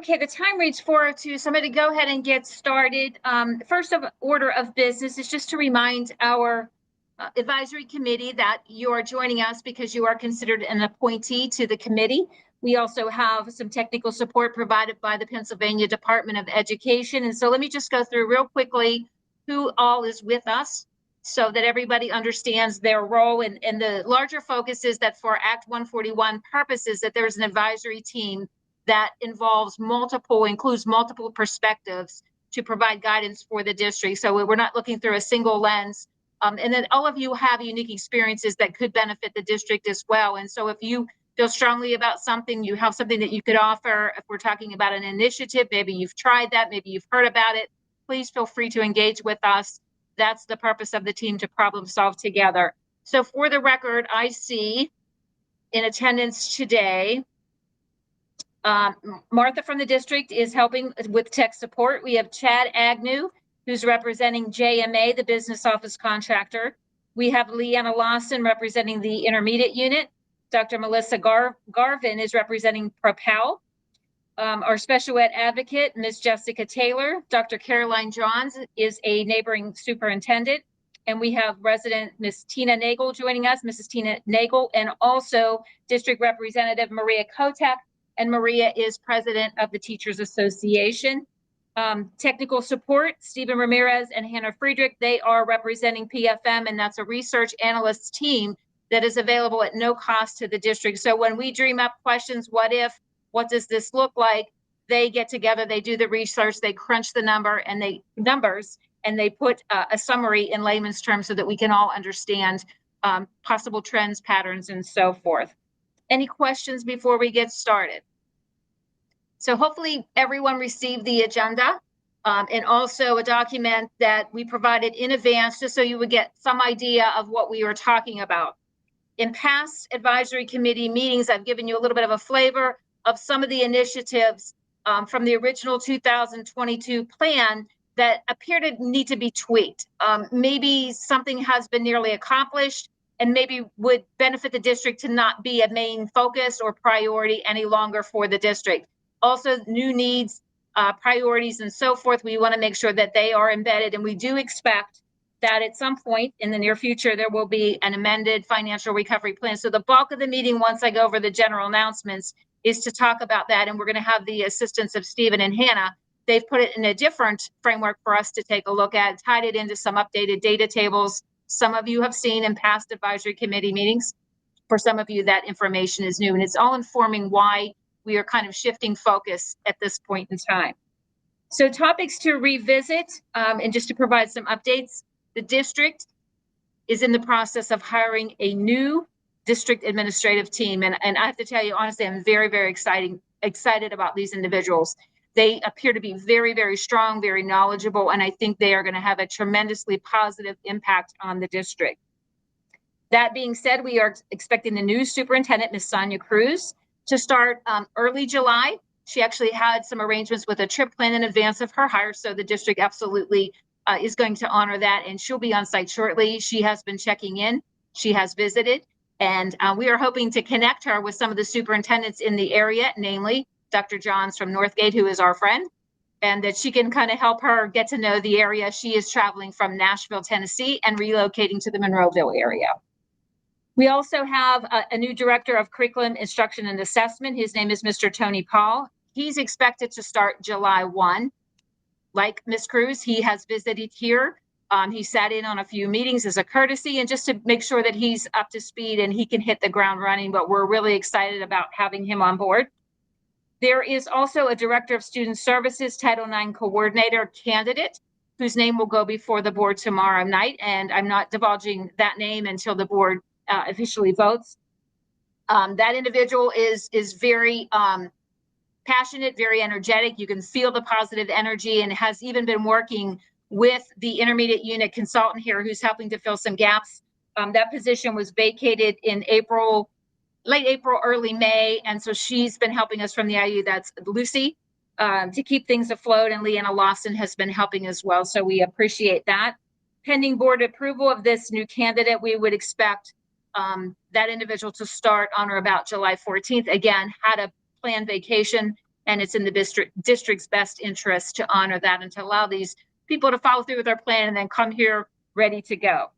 Okay, the time reads 4:02, so I'm going to go ahead and get started. First order of business is just to remind our advisory committee that you are joining us because you are considered an appointee to the committee. We also have some technical support provided by the Pennsylvania Department of Education. And so let me just go through real quickly who all is with us so that everybody understands their role. And the larger focus is that for Act 141 purposes, that there's an advisory team that includes multiple perspectives to provide guidance for the district. So we're not looking through a single lens. And then all of you have unique experiences that could benefit the district as well. And so if you feel strongly about something, you have something that you could offer. If we're talking about an initiative, maybe you've tried that, maybe you've heard about it, please feel free to engage with us. That's the purpose of the team, to problem solve together. So for the record, I see in attendance today, Martha from the district is helping with tech support. We have Chad Agnew, who's representing JMA, the business office contractor. We have Leanna Lawson representing the intermediate unit. Dr. Melissa Garvin is representing Propel. Our special ed advocate, Ms. Jessica Taylor. Dr. Caroline Johns is a neighboring superintendent. And we have resident Ms. Tina Nagel joining us, Mrs. Tina Nagel, and also District Representative Maria Kotek. And Maria is president of the Teachers Association. Technical support, Stephen Ramirez and Hannah Friedrich, they are representing PFM, and that's a research analysts team that is available at no cost to the district. So when we dream up questions, what if, what does this look like, they get together, they do the research, they crunch the numbers, and they put a summary in layman's terms so that we can all understand possible trends, patterns, and so forth. Any questions before we get started? So hopefully everyone received the agenda and also a document that we provided in advance just so you would get some idea of what we were talking about. In past advisory committee meetings, I've given you a little bit of a flavor of some of the initiatives from the original 2022 plan that appear to need to be tweaked. Maybe something has been nearly accomplished and maybe would benefit the district to not be a main focus or priority any longer for the district. Also, new needs, priorities, and so forth, we want to make sure that they are embedded, and we do expect that at some point in the near future, there will be an amended financial recovery plan. So the bulk of the meeting, once I go over the general announcements, is to talk about that, and we're going to have the assistance of Stephen and Hannah. They've put it in a different framework for us to take a look at, tied it into some updated data tables. Some of you have seen in past advisory committee meetings. For some of you, that information is new, and it's all informing why we are kind of shifting focus at this point in time. So topics to revisit, and just to provide some updates, the district is in the process of hiring a new district administrative team. And I have to tell you, honestly, I'm very, very excited about these individuals. They appear to be very, very strong, very knowledgeable, and I think they are going to have a tremendously positive impact on the district. That being said, we are expecting the new superintendent, Ms. Sonia Cruz, to start early July. She actually had some arrangements with a trip plan in advance of her hire, so the district absolutely is going to honor that, and she'll be on site shortly. She has been checking in, she has visited, and we are hoping to connect her with some of the superintendents in the area, namely Dr. Johns from Northgate, who is our friend, and that she can kind of help her get to know the area. She is traveling from Nashville, Tennessee, and relocating to the Monroeville area. We also have a new director of curriculum, instruction, and assessment. His name is Mr. Tony Paul. He's expected to start July 1. Like Ms. Cruz, he has visited here. He sat in on a few meetings as a courtesy and just to make sure that he's up to speed and he can hit the ground running, but we're really excited about having him on board. There is also a director of student services, Title IX coordinator candidate, whose name will go before the board tomorrow night, and I'm not divulging that name until the board officially votes. That individual is very passionate, very energetic. You can feel the positive energy, and has even been working with the intermediate unit consultant here who's helping to fill some gaps. That position was vacated in April, late April, early May, and so she's been helping us from the IU. That's Lucy, to keep things afloat, and Leanna Lawson has been helping as well, so we appreciate that. Pending board approval of this new candidate, we would expect that individual to start on or about July 14th. Again, had a planned vacation and it's in the district's best interest to honor that and to allow these people to follow through with their plan and then come here ready to go.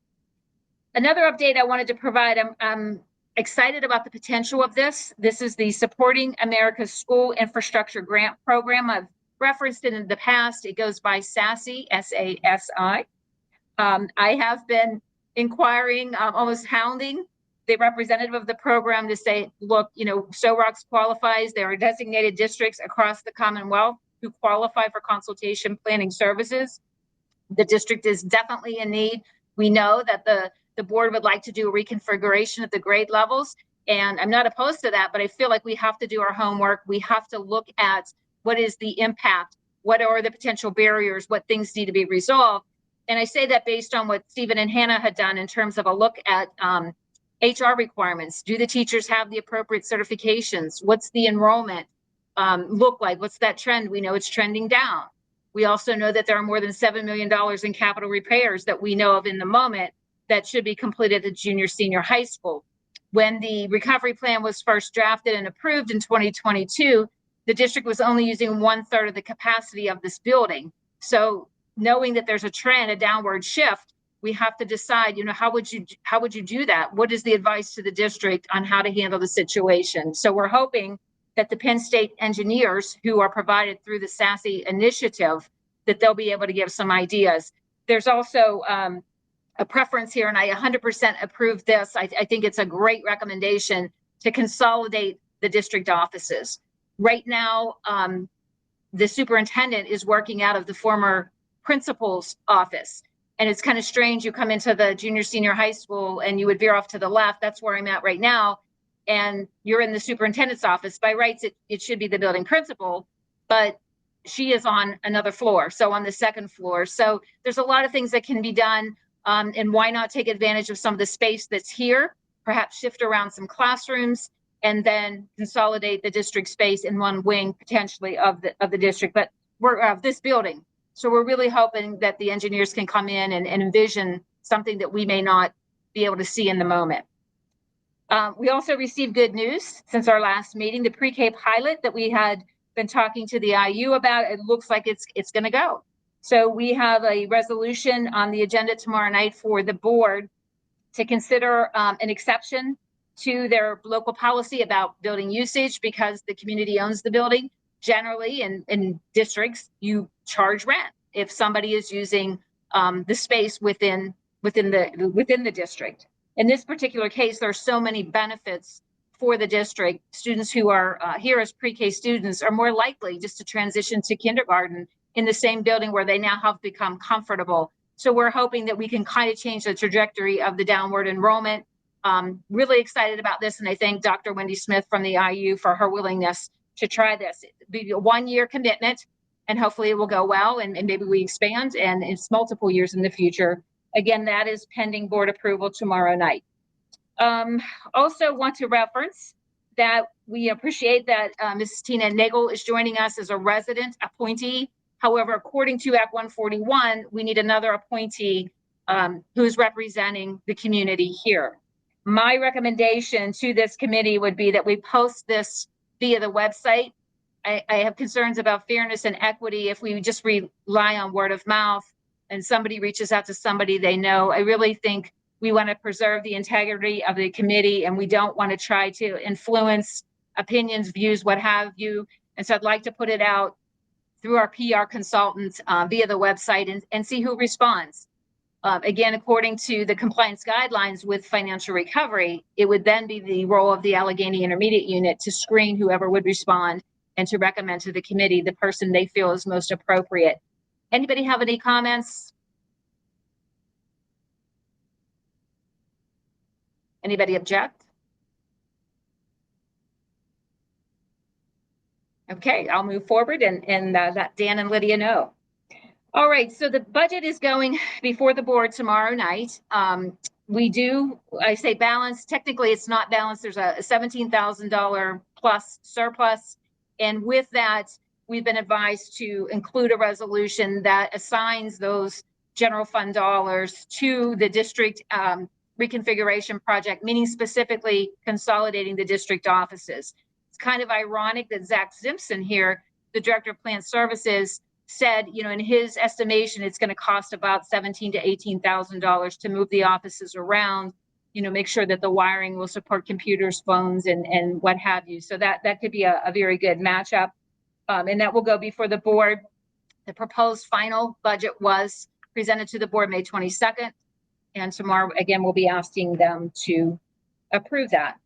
Another update I wanted to provide, I'm excited about the potential of this. This is the Supporting America's School Infrastructure Grant Program. I've referenced it in the past. It goes by SASI, S-A-S-I. I have been inquiring, almost hounding the representative of the program to say, look, you know, Sto-Rox qualifies. There are designated districts across the Commonwealth who qualify for consultation planning services. The district is definitely in need. We know that the board would like to do a reconfiguration of the grade levels, and I'm not opposed to that, but I feel like we have to do our homework. We have to look at what is the impact, what are the potential barriers, what things need to be resolved. And I say that based on what Stephen and Hannah had done in terms of a look at HR requirements. Do the teachers have the appropriate certifications? What's the enrollment look like? What's that trend? We know it's trending down. We also know that there are more than $7 million in capital repairs that we know of in the moment that should be completed at junior, senior high school. When the recovery plan was first drafted and approved in 2022, the district was only using 1/3 of the capacity of this building. So knowing that there's a trend, a downward shift, we have to decide, you know, how would you do that? What is the advice to the district on how to handle the situation? So we're hoping that the Penn State engineers who are provided through the SASI initiative, that they'll be able to give some ideas. There's also a preference here, and I 100% approve this. I think it's a great recommendation to consolidate the district offices. Right now, the superintendent is working out of the former principal's office. And it's kind of strange. You come into the junior, senior high school and you would veer off to the left. That's where I'm at right now. And you're in the superintendent's office. By rights, it should be the building principal, but she is on another floor. So on the second floor. So there's a lot of things that can be done. And why not take advantage of some of the space that's here, perhaps shift around some classrooms, and then consolidate the district space in one wing potentially of the district, but we're of this building. So we're really hoping that the engineers can come in and envision something that we may not be able to see in the moment. We also received good news since our last meeting. The pre-K pilot that we had been talking to the IU about, it looks like it's going to go. So we have a resolution on the agenda tomorrow night for the board to consider an exception to their local policy about building usage, because the community owns the building. Generally, in districts, you charge rent if somebody is using the space within the district. In this particular case, there are so many benefits for the district. Students who are here as pre-K students are more likely just to transition to kindergarten in the same building where they now have become comfortable. So we're hoping that we can kind of change the trajectory of the downward enrollment. Really excited about this, and I thank Dr. Wendy Smith from the IU for her willingness to try this. It'll be a 1-year commitment, and hopefully it will go well, and maybe we expand, and it's multiple years in the future. Again, that is pending board approval tomorrow night. Also want to reference that we appreciate that Mrs. Tina Nagel is joining us as a resident appointee. However, according to Act 141, we need another appointee who's representing the community here. My recommendation to this committee would be that we post this via the website. I have concerns about fairness and equity if we just rely on word of mouth and somebody reaches out to somebody they know. I really think we want to preserve the integrity of the committee, and we don't want to try to influence opinions, views, what have you. And so I'd like to put it out through our PR consultants via the website and see who responds. Again, according to the compliance guidelines with financial recovery, it would then be the role of the Allegheny Intermediate Unit to screen whoever would respond and to recommend to the committee the person they feel is most appropriate. Anybody have any comments? Anybody object? Okay, I'll move forward and let Dan and Lydia know. All right, so the budget is going before the board tomorrow night. We do, I say balance, technically it's not balanced. There's a $17,000 plus surplus. And with that, we've been advised to include a resolution that assigns those general fund dollars to the district reconfiguration project, meaning specifically consolidating the district offices. It's kind of ironic that Zach Simpson here, the Director of Plant Services, said, in his estimation, it's going to cost about $17,000 to $18,000 to move the offices around, make sure that the wiring will support computers, phones, and what have you. So that could be a very good matchup. And that will go before the board. The proposed final budget was presented to the board May 22nd. And tomorrow, again, we'll be asking them to approve that.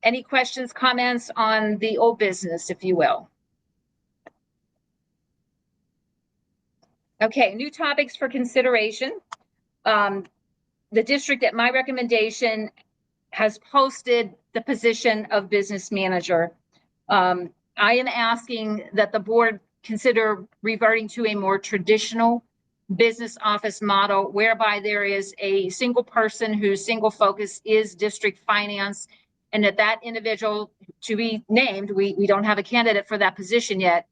Any questions, comments on the old business, if you will? Okay, new topics for consideration. The district, at my recommendation, has posted the position of business manager. I am asking that the board consider reverting to a more traditional business office model whereby there is a single person whose single focus is district finance, and that individual, to be named, we don't have a candidate for that position yet,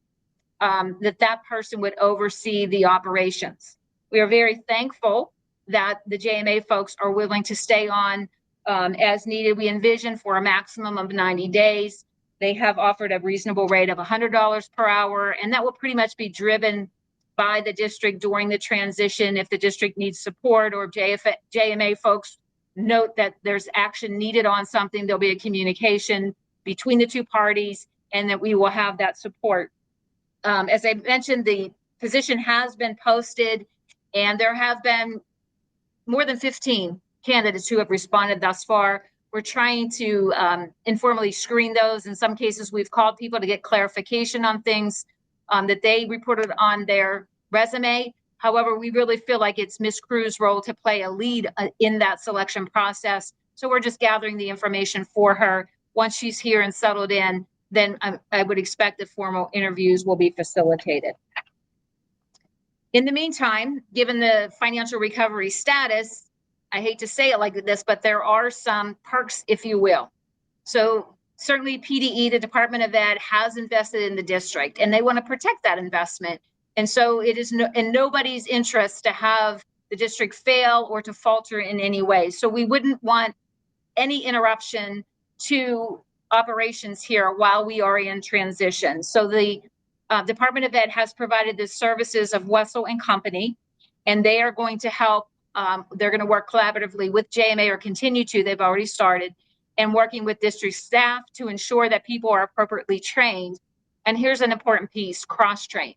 that person would oversee the operations. We are very thankful that the JMA folks are willing to stay on as needed. We envision for a maximum of 90 days. They have offered a reasonable rate of $100 per hour, and that will pretty much be driven by the district during the transition. If the district needs support, or JMA folks note that there's action needed on something, there'll be a communication between the two parties, and that we will have that support. As I mentioned, the position has been posted, and there have been more than 15 candidates who have responded thus far. We're trying to informally screen those. In some cases, we've called people to get clarification on things that they reported on their resume. However, we really feel like it's Ms. Cruz's role to play a lead in that selection process. So we're just gathering the information for her. Once she's here and settled in, then I would expect that formal interviews will be facilitated. In the meantime, given the financial recovery status, I hate to say it like this, but there are some perks, if you will. So certainly PDE, the Department of Ed, has invested in the district, and they want to protect that investment. And so it is in nobody's interest to have the district fail or to falter in any way. So we wouldn't want any interruption to operations here while we are in transition. So the Department of Ed has provided the services of Wessel and Company, and they are going to help. They're going to work collaboratively with JMA, or continue to, they've already started, and working with district staff to ensure that people are appropriately trained. And here's an important piece: cross-trained.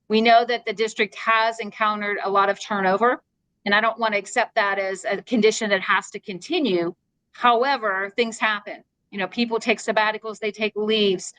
We know that the district has encountered a lot of turnover, and I don't want to accept that as a condition that has to continue. However, things happen. People take sabbaticals, they take leaves.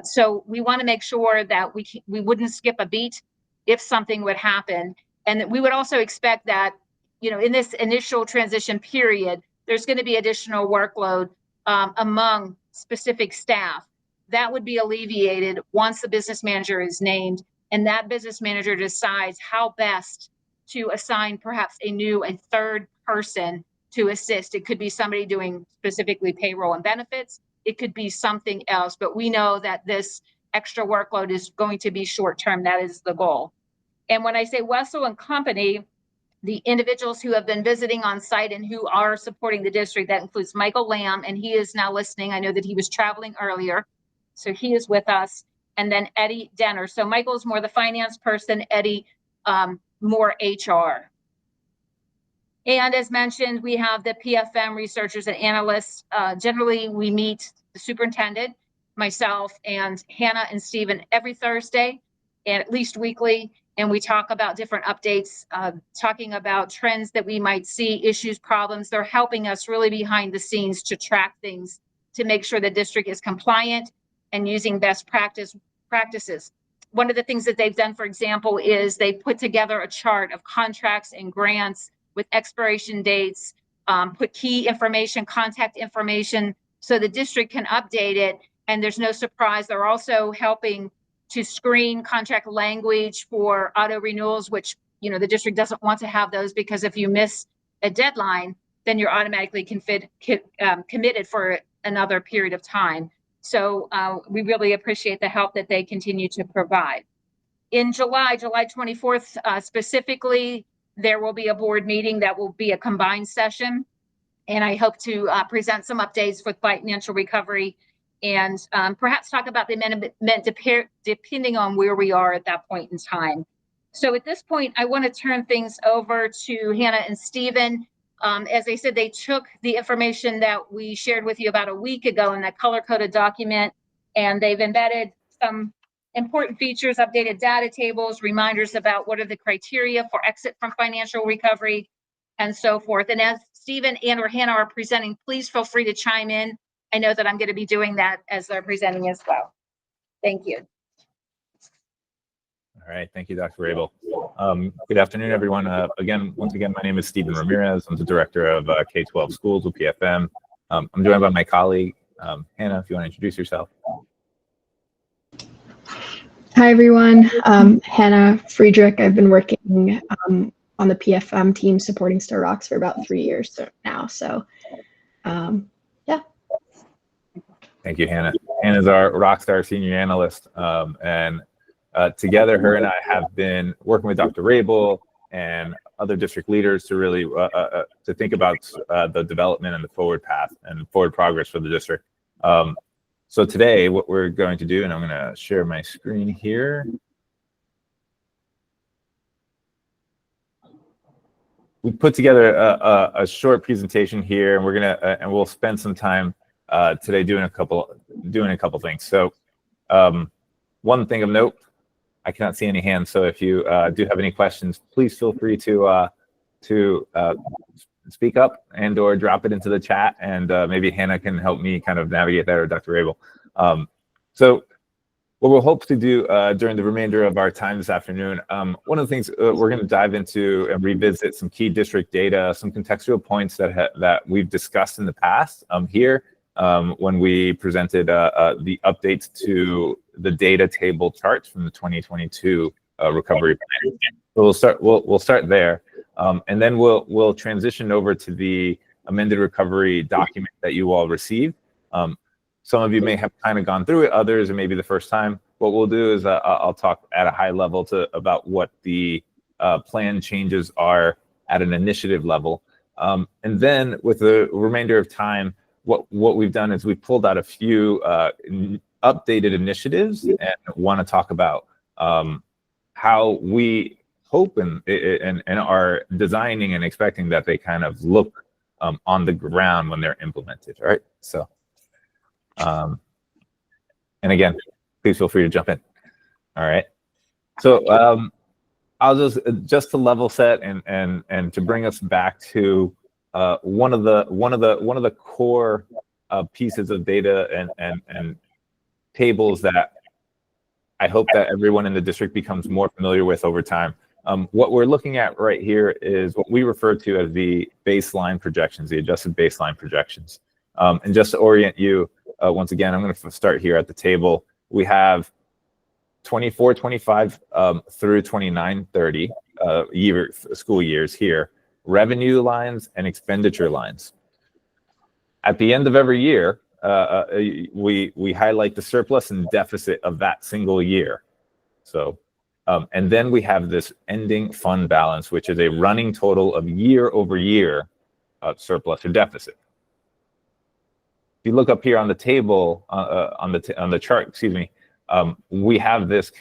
So we want to make sure that we wouldn't skip a beat if something would happen. And we would also expect that, in this initial transition period, there's going to be additional workload among specific staff. That would be alleviated once the business manager is named, and that business manager decides how best to assign perhaps a third person to assist. It could be somebody doing specifically payroll and benefits. It could be something else, but we know that this extra workload is going to be short-term. That is the goal. And when I say Wessel and Company, the individuals who have been visiting on site and who are supporting the district, that includes Michael Lamb, and he is now listening. I know that he was traveling earlier, so he is with us. And then Eddie Denner. So Michael's more the finance person, Eddie more HR. And as mentioned, we have the PFM researchers and analysts. Generally, we meet the superintendent, myself, and Hannah and Stephen every Thursday, and at least weekly. And we talk about different updates, talking about trends that we might see, issues, problems. They're helping us really behind the scenes to track things, to make sure the district is compliant and using best practices. One of the things that they've done, for example, is they put together a chart of contracts and grants with expiration dates, put key information, contact information, so the district can update it, and there's no surprise. They're also helping to screen contract language for auto renewals, which the district doesn't want to have those, because if you miss a deadline, then you're automatically committed for another period of time. So we really appreciate the help that they continue to provide. In July 24th, specifically, there will be a board meeting that will be a combined session. And I hope to present some updates for financial recovery and perhaps talk about the amendment depending on where we are at that point in time. So at this point, I want to turn things over to Hannah and Stephen. As I said, they took the information that we shared with you about a week ago in that color-coded document, and they've embedded some important features, updated data tables, reminders about what are the criteria for exit from financial recovery, and so forth. And as Stephen and or Hannah are presenting, please feel free to chime in. I know that I'm going to be doing that as they're presenting as well. Thank you. All right, thank you, Dr. Rabel. Good afternoon, everyone. Once again, my name is Stephen Ramirez. I'm the director of K-12 schools with PFM. I'm joined by my colleague, Hannah, if you want to introduce yourself. Hi, everyone. Hannah Friedrich. I've been working on the PFM team supporting Sto-Rox for about 3 years now. So, yeah. Thank you, Hannah. Hannah's our rockstar senior analyst, and together, her and I have been working with Dr. Rabel and other district leaders to really to think about the development and the forward path and forward progress for the district. So today, what we're going to do, and I'm going to share my screen here. We put together a short presentation here, and we're gonna we'll spend some time today doing a couple things. So one thing of note, I cannot see any hands, so if you do have any questions, please feel free to speak up and or drop it into the chat, and maybe Hannah can help me kind of navigate that, or Dr. Rabel. So what we'll hope to do during the remainder of our time this afternoon, one of the things we're going to dive into and revisit some key district data, some contextual points that we've discussed in the past here when we presented the updates to the data table charts from the 2022 recovery plan. So we'll start there, and then we'll transition over to the amended recovery document that you all received. Some of you may have kind of gone through it, others it may be the first time. What we'll do is I'll talk at a high level about what the plan changes are at an initiative level. And then with the remainder of time, what we've done is we've pulled out a few updated initiatives and want to talk about how we hope and are designing and expecting that they kind of look on the ground when they're implemented, right? So, and again, please feel free to jump in. All right. So I'll just to level set and to bring us back to one of the core pieces of data and tables that I hope that everyone in the district becomes more familiar with over time. What we're looking at right here is what we refer to as the baseline projections, the adjusted baseline projections. And just to orient you, once again, I'm going to start here at the table. We have 24-25 through 29-30 school years here, revenue lines and expenditure lines. At the end of every year, we highlight the surplus and deficit of that single year. So, and then we have this ending fund balance, which is a running total of year-over-year surplus or deficit. If you look up here on the table, on the chart, excuse me, we have this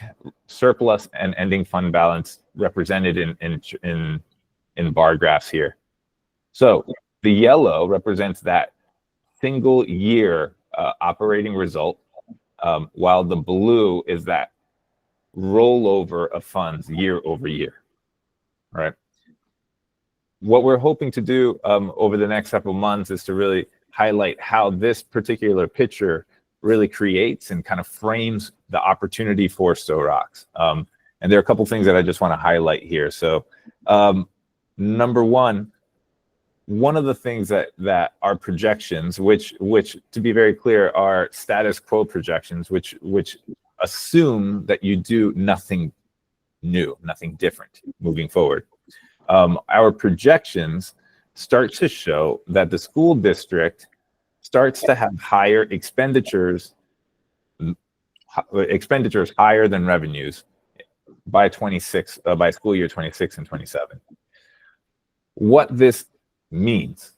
surplus and ending fund balance represented in bar graphs here. So the yellow represents that single year operating result, while the blue is that rollover of funds year over year. All right. What we're hoping to do over the next several months is to really highlight how this particular picture really creates and kind of frames the opportunity for Sto-Rox. And there are a couple things that I just want to highlight here. So number one of the things that are projections, which to be very clear are status quo projections, which assume that you do nothing new, nothing different moving forward. Our projections start to show that the school district starts to have higher expenditures higher than revenues by school year 26 and 27. What this means,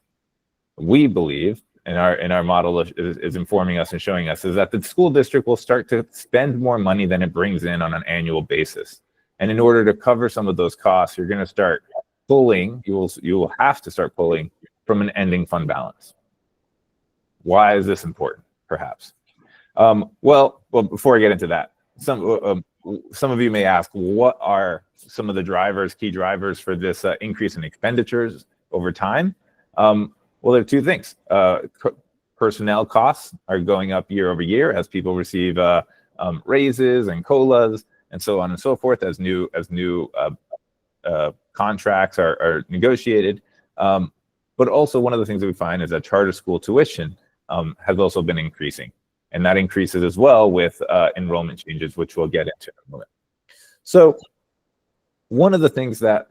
we believe, in our model is informing us and showing us is that the school district will start to spend more money than it brings in on an annual basis. And in order to cover some of those costs, you're going to start pulling, you will have to start pulling from an ending fund balance. Why is this important, perhaps? Well, before I get into that, some of you may ask, what are some of the key drivers for this increase in expenditures over time? Well, there are two things. Personnel costs are going up year over year as people receive raises and COLAs and so on and so forth as new contracts are negotiated. But also one of the things that we find is that charter school tuition has also been increasing. And that increases as well with enrollment changes, which we'll get into in a moment. So one of the things that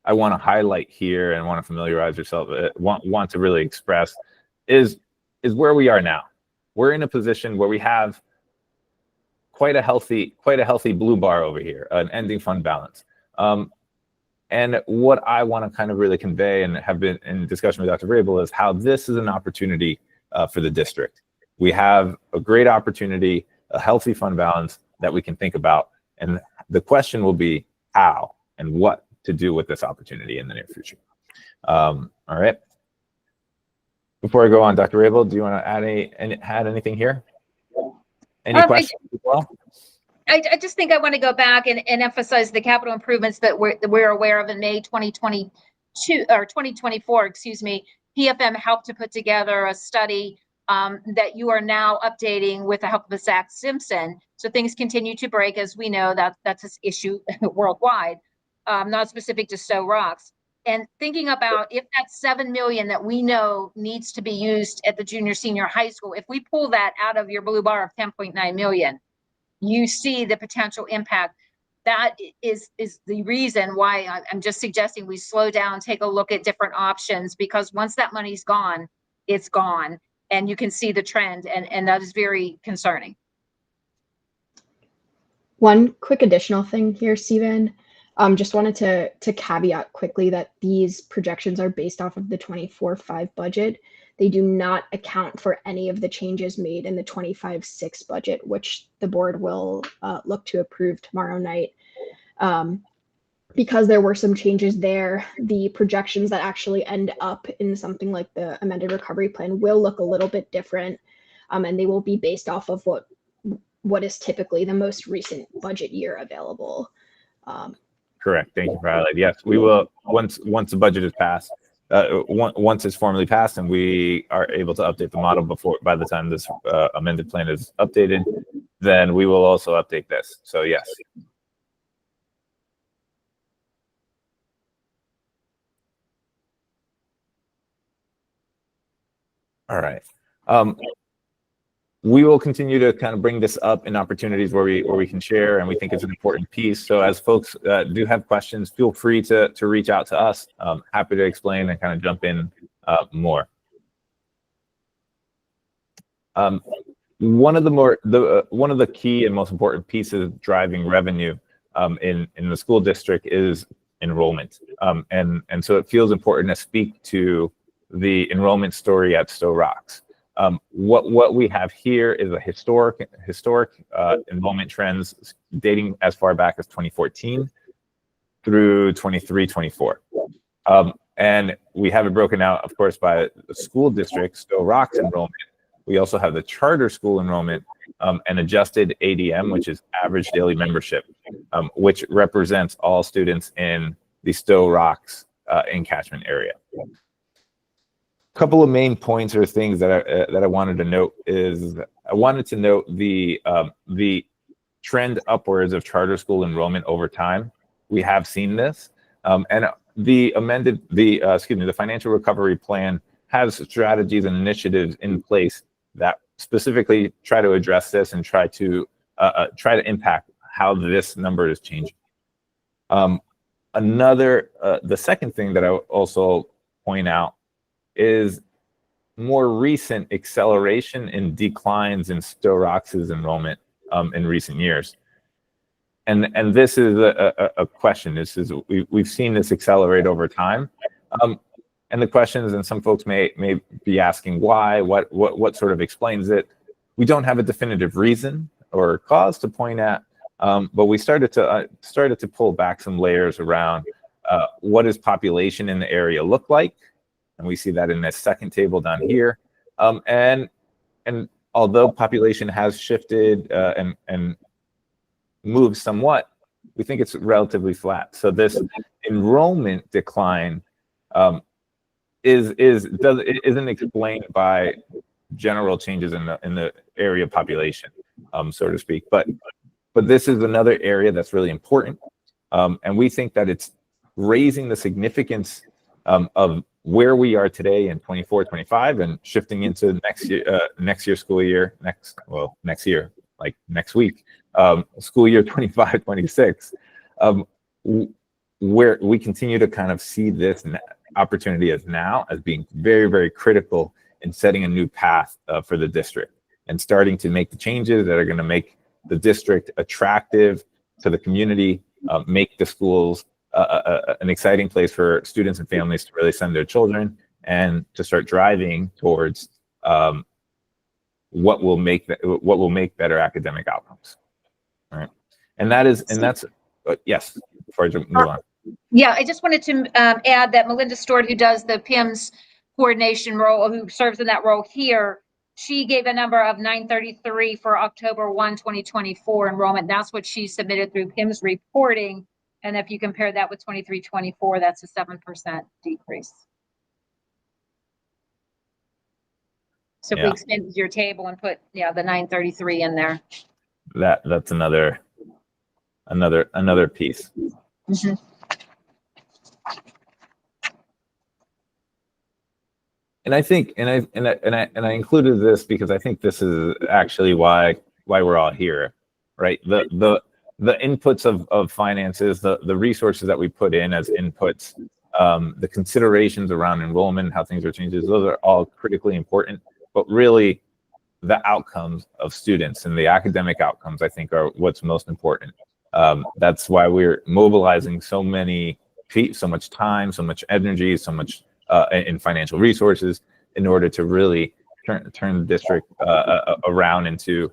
I want to highlight here and want to familiarize yourself, want to really express is where we are now. We're in a position where we have quite a healthy blue bar over here, an ending fund balance. And what I want to kind of really convey and have been in discussion with Dr. Vrabel is how this is an opportunity for the district. We have a great opportunity, a healthy fund balance that we can think about. And the question will be how and what to do with this opportunity in the near future. All right. Before I go on, Dr. Vrabel, do you want to add anything here? Any questions as well? I just think I want to go back and emphasize the capital improvements that we're aware of in May 2022 or 2024, excuse me. PFM helped to put together a study that you are now updating with the help of Zach Simpson. So things continue to break, as we know that's an issue worldwide, not specific to Sto-Rox. And thinking about if that $7 million that we know needs to be used at the junior senior high school, if we pull that out of your blue bar of 10.9 million, you see the potential impact. That is the reason why I'm just suggesting we slow down, take a look at different options, because once that money's gone, it's gone. And you can see the trend, and that is very concerning. One quick additional thing here, Stephen. Just wanted to caveat quickly that these projections are based off of the 24-5 budget. They do not account for any of the changes made in the 25-6 budget, which the board will look to approve tomorrow night. Because there were some changes there, the projections that actually end up in something like the amended recovery plan will look a little bit different, and they will be based off of what is typically the most recent budget year available. Correct. Thank you for highlighting. Yes, we will, once the budget is passed, once it's formally passed and we are able to update the model by the time this amended plan is updated, then we will also update this. So yes. All right. We will continue to kind of bring this up in opportunities where we can share, and we think it's an important piece. So as folks do have questions, feel free to reach out to us. Happy to explain and kind of jump in more. One of the key and most important pieces driving revenue in the school district is enrollment, and so it feels important to speak to the enrollment story at Sto-Rox. What we have here is a historic enrollment trends dating as far back as 2014 through 23-24. And we have it broken out, of course, by the school district, Sto-Rox enrollment. We also have the charter school enrollment and adjusted ADM, which is average daily membership, which represents all students in the Sto-Rox encatchment area. Couple of main points or things that I wanted to note is I wanted to note the trend upwards of charter school enrollment over time. We have seen this, and the financial recovery plan has strategies and initiatives in place that specifically try to address this and try to impact how this number is changing. The second thing that I would also point out is more recent acceleration in declines in Sto-Rox's enrollment in recent years. And this is a question. We've seen this accelerate over time. And the questions, and some folks may be asking why, what sort of explains it. We don't have a definitive reason or cause to point at, but we started to pull back some layers around what does population in the area look like, and we see that in this second table down here. And although population has shifted and moved somewhat, we think it's relatively flat. So this enrollment decline isn't explained by general changes in the area population, so to speak. But this is another area that's really important, and we think that it's raising the significance of where we are today in 24-25 and shifting into next year school year, next year, like next week, school year 25-26, where we continue to kind of see this opportunity as being very, very critical in setting a new path for the district and starting to make the changes that are going to make the district attractive to the community, make the schools an exciting place for students and families to really send their children, and to start driving towards what will make better academic outcomes. All right, that's yes. Before I move on. Yeah, I just wanted to add that Melinda Stewart, who does the PIMS coordination role, who serves in that role here, she gave a number of 933 for October 1, 2024 enrollment. That's what she submitted through PIMS reporting. And if you compare that with 23-24, that's a 7% decrease. So if we expand your table and put the 933 in there. That's another piece. Mm-hmm. And I think, and I included this because I think this is actually why we're all here, right? The inputs of finances, the resources that we put in as inputs, the considerations around enrollment, how things are changing, those are all critically important. But really, the outcomes of students and the academic outcomes, I think, are what's most important. That's why we're mobilizing so much time, so much energy, so much in financial resources in order to really turn the district around into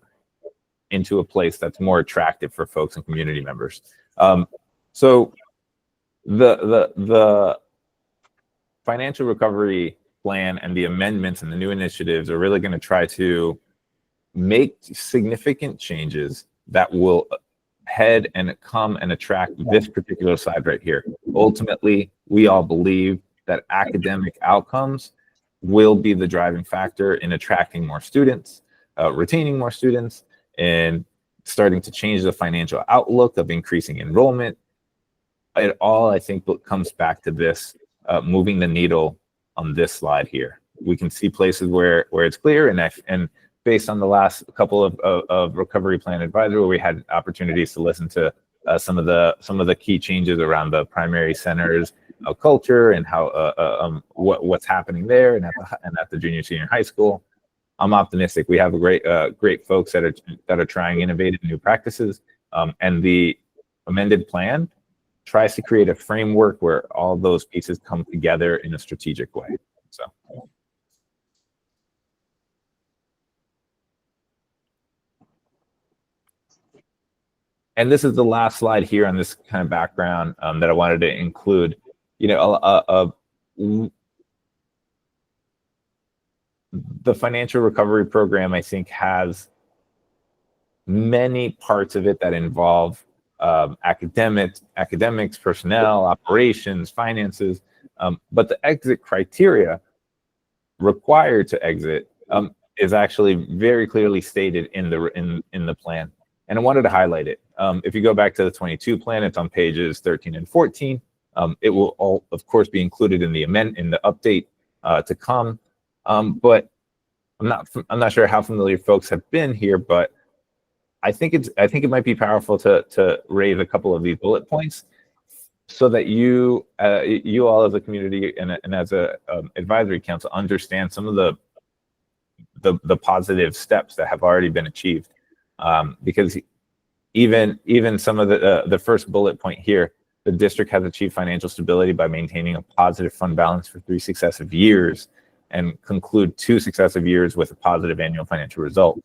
a place that's more attractive for folks and community members. So the financial recovery plan and the amendments and the new initiatives are really going to try to make significant changes that will head and come and attract this particular side right here. Ultimately, we all believe that academic outcomes will be the driving factor in attracting more students, retaining more students, and starting to change the financial outlook of increasing enrollment. It all, I think, comes back to this, moving the needle on this slide here. We can see places where it's clear, and based on the last couple of recovery plan advisory, where we had opportunities to listen to some of the key changes around the primary centers of culture and how what's happening there and at the junior senior high school. I'm optimistic. We have great folks that are trying innovative new practices, and the amended plan tries to create a framework where all those pieces come together in a strategic way. So. And this is the last slide here on this kind of background that I wanted to include. You know, the financial recovery program, I think, has many parts of it that involve academics, personnel, operations, finances, but the exit criteria required to exit is actually very clearly stated in the plan. And I wanted to highlight it. If you go back to the 22 plan, it's on pages 13 and 14. It will all, of course, be included in the update to come. But I'm not sure how familiar folks have been here, but I think it might be powerful to raise a couple of these bullet points so that you all as a community and as a advisory council understand some of the positive steps that have already been achieved. Because even some of the first bullet point here, The district has achieved financial stability by maintaining a positive fund balance for 3 successive years and conclude 2 successive years with a positive annual financial result.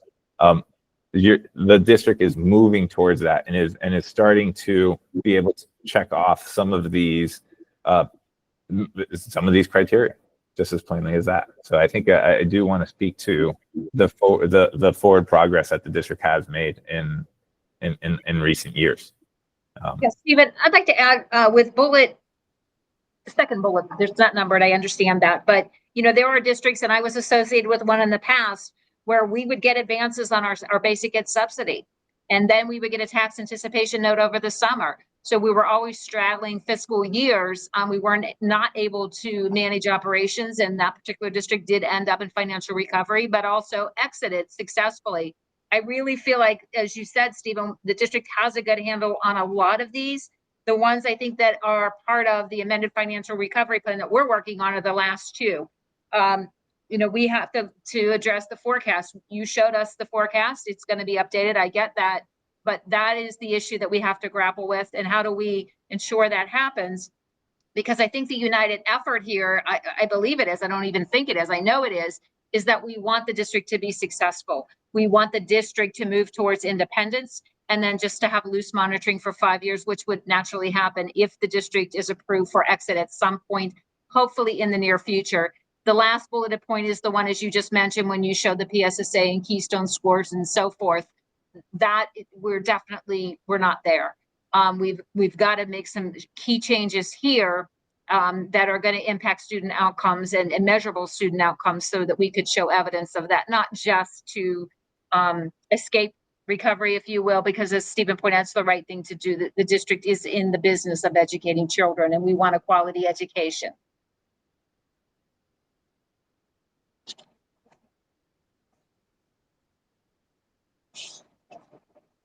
The district is moving towards that and is starting to be able to check off some of these criteria, just as plainly as that. So I think I do want to speak to the forward progress that the district has made in recent years. Yes, Stephen, I'd like to add with the second bullet, there's not numbered, I understand that, but there are districts, and I was associated with one in the past, where we would get advances on our basic ed subsidy, and then we would get a tax anticipation note over the summer. So we were always straddling fiscal years. We weren't not able to manage operations, and that particular district did end up in financial recovery, but also exited successfully. I really feel like, as you said, Stephen, the district has a good handle on a lot of these. The ones I think that are part of the amended financial recovery plan that we're working on are the last 2. We have to address the forecast. You showed us the forecast. It's going to be updated. I get that. But that is the issue that we have to grapple with. And how do we ensure that happens? Because I think the united effort here, I believe it is, I don't even think it is, I know it is that we want the district to be successful. We want the district to move towards independence, and then just to have loose monitoring for 5 years, which would naturally happen if the district is approved for exit at some point, hopefully in the near future. The last bulleted point is the one, as you just mentioned, when you showed the PSSA and Keystone scores and so forth, that we're not there. We've got to make some key changes here that are going to impact student outcomes and measurable student outcomes, so that we could show evidence of that, not just to escape recovery, if you will, because as Stephen pointed out, it's the right thing to do. The district is in the business of educating children, and we want a quality education.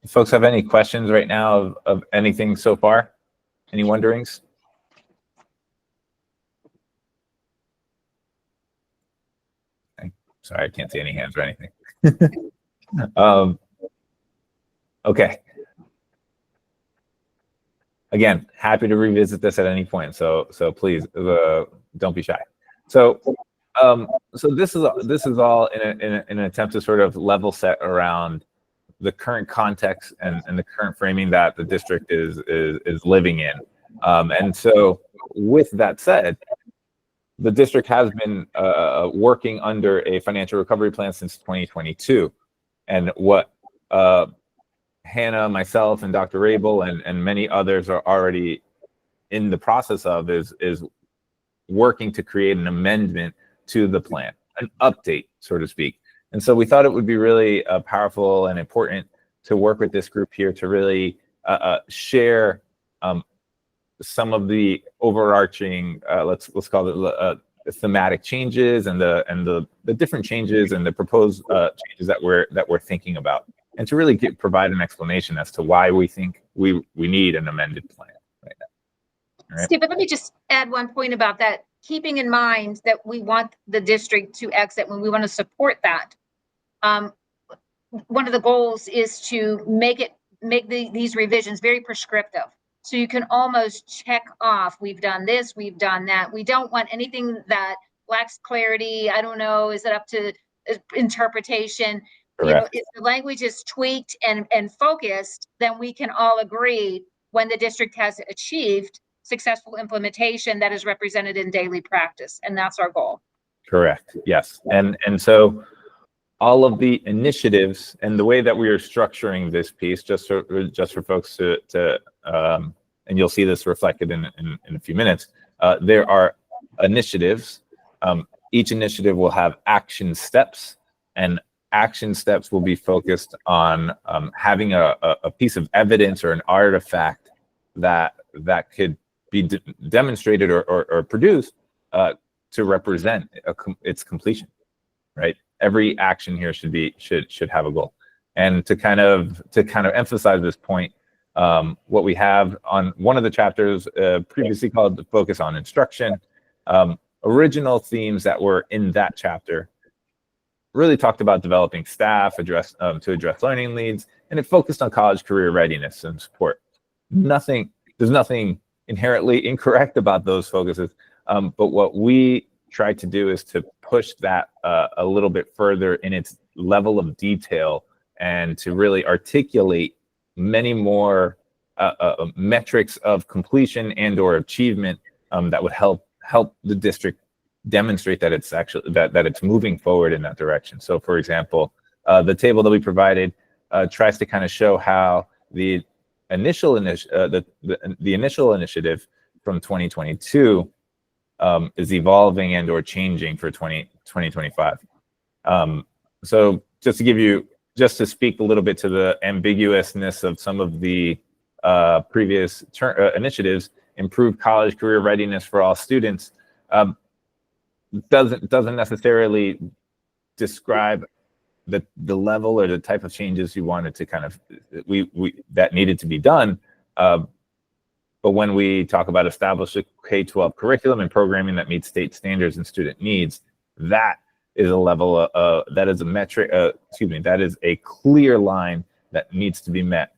Folks have any questions right now of anything so far? Any wonderings? Okay. Sorry, I can't see any hands or anything. Okay. Again, happy to revisit this at any point. So please don't be shy. So this is all in an attempt to sort of level set around the current context and the current framing that the district is living in. And so with that said, the district has been working under a financial recovery plan since 2022. And what Hannah, myself, and Dr. Rabel and many others are already in the process of is working to create an amendment to the plan, an update, so to speak. And so we thought it would be really powerful and important to work with this group here to really share some of the overarching, let's call it thematic changes and the different changes and the proposed changes that we're thinking about, and to really provide an explanation as to why we think we need an amended plan right now. All right. Stephen, let me just add one point about that. Keeping in mind that we want the district to exit, when we want to support that. One of the goals is to make these revisions very prescriptive. So you can almost check off, we've done this, we've done that. We don't want anything that lacks clarity. I don't know, is it up to interpretation? Correct. If the language is tweaked and focused, then we can all agree when the district has achieved successful implementation that is represented in daily practice. And that's our goal. Correct. Yes. And so all of the initiatives and the way that we are structuring this piece, just for folks to and you'll see this reflected in a few minutes, there are initiatives. Each initiative will have action steps, and action steps will be focused on having a piece of evidence or an artifact that could be demonstrated or produced to represent its completion, right? Every action here should have a goal. And to kind of emphasize this point, what we have on one of the chapters previously called the focus on instruction, original themes that were in that chapter really talked about developing staff to address learning needs, and it focused on college career readiness and support. There's nothing inherently incorrect about those focuses. But what we try to do is to push that a little bit further in its level of detail and to really articulate many more metrics of completion and or achievement that would help the district demonstrate that it's actually that it's moving forward in that direction. So for example, the table that we provided tries to kind of show how the initial the initial initiative from 2022 is evolving and or changing for 2025. So just to speak a little bit to the ambiguousness of some of the previous initiatives, improve college career readiness for all students, doesn't necessarily describe the level or the type of changes you wanted to kind of that needed to be done. But when we talk about establish a K-12 curriculum and programming that meets state standards and student needs, that is a level that is a metric. That is a clear line that needs to be met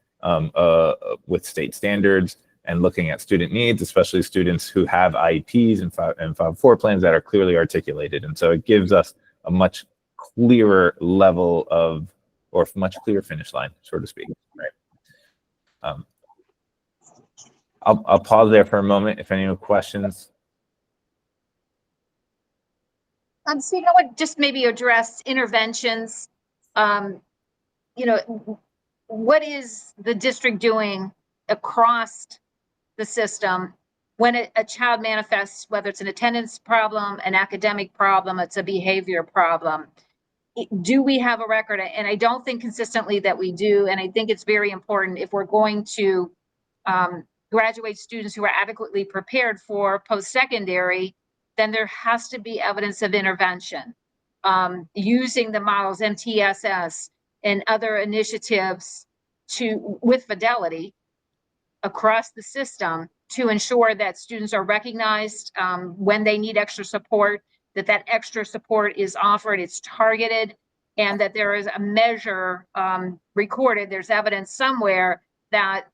with state standards and looking at student needs, especially students who have IEPs and 504 plans that are clearly articulated. And so it gives us a much clearer level of, or much clearer finish line, so to speak. Right. I'll pause there for a moment if any questions. So I would just maybe address interventions. What is the district doing across the system when a child manifests, whether it's an attendance problem, an academic problem, it's a behavior problem? Do we have a record? And I don't think consistently that we do. And I think it's very important if we're going to graduate students who are adequately prepared for post-secondary, then there has to be evidence of intervention using the models MTSS and other initiatives with fidelity across the system to ensure that students are recognized when they need extra support, that extra support is offered, it's targeted, and that there is a measure recorded, there's evidence somewhere that,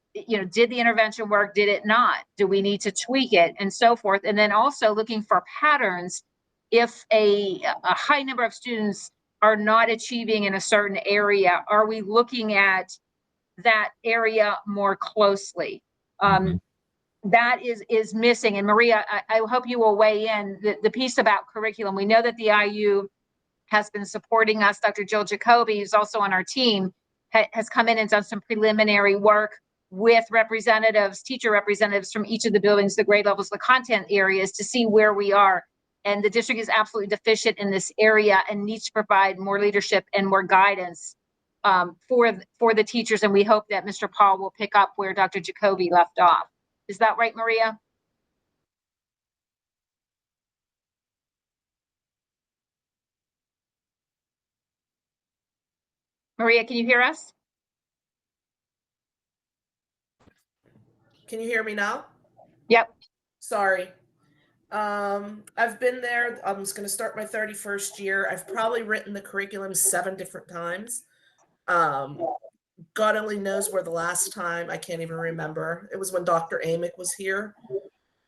did the intervention work, did it not? Do we need to tweak it, and so forth? And then also looking for patterns. If a high number of students are not achieving in a certain area, are we looking at that area more closely? That is missing. And Maria, I hope you will weigh in the piece about curriculum. We know that the IU has been supporting us. Dr. Jill Jacoby, who's also on our team, has come in and done some preliminary work with representatives, teacher representatives from each of the buildings, the grade levels, the content areas, to see where we are. And the district is absolutely deficient in this area and needs to provide more leadership and more guidance for the teachers. And we hope that Mr. Paul will pick up where Dr. Jacoby left off. Is that right, Maria? Maria, can you hear us? Can you hear me now? Yep. Sorry. I've been there. I'm just going to start my 31st year. I've probably written the curriculum 7 different times. God only knows where the last time, I can't even remember. It was when Dr. Amick was here,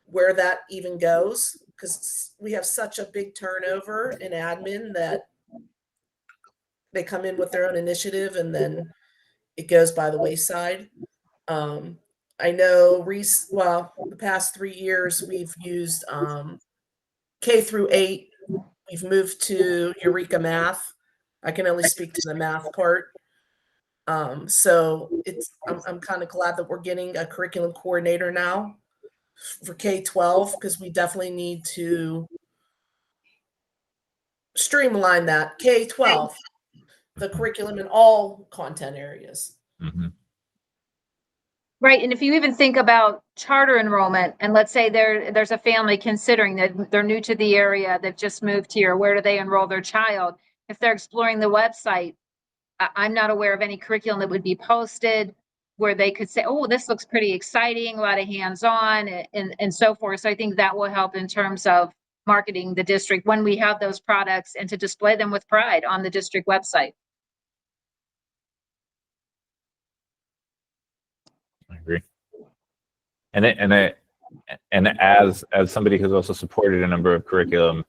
where that even goes, because we have such a big turnover in admin that they come in with their own initiative and then it goes by the wayside. I know the past 3 years we've used K through 8. We've moved to Eureka Math. I can only speak to the math part. So I'm kind of glad that we're getting a curriculum coordinator now for K-12, because we definitely need to streamline that K-12, the curriculum in all content areas. Right. And if you even think about charter enrollment, and let's say there's a family considering that they're new to the area, they've just moved here, where do they enroll their child? If they're exploring the website, I'm not aware of any curriculum that would be posted where they could say, oh, this looks pretty exciting, a lot of hands-on and so forth. So I think that will help in terms of marketing the district when we have those products and to display them with pride on the district website. I agree. And and as somebody who's also supported a number of curriculum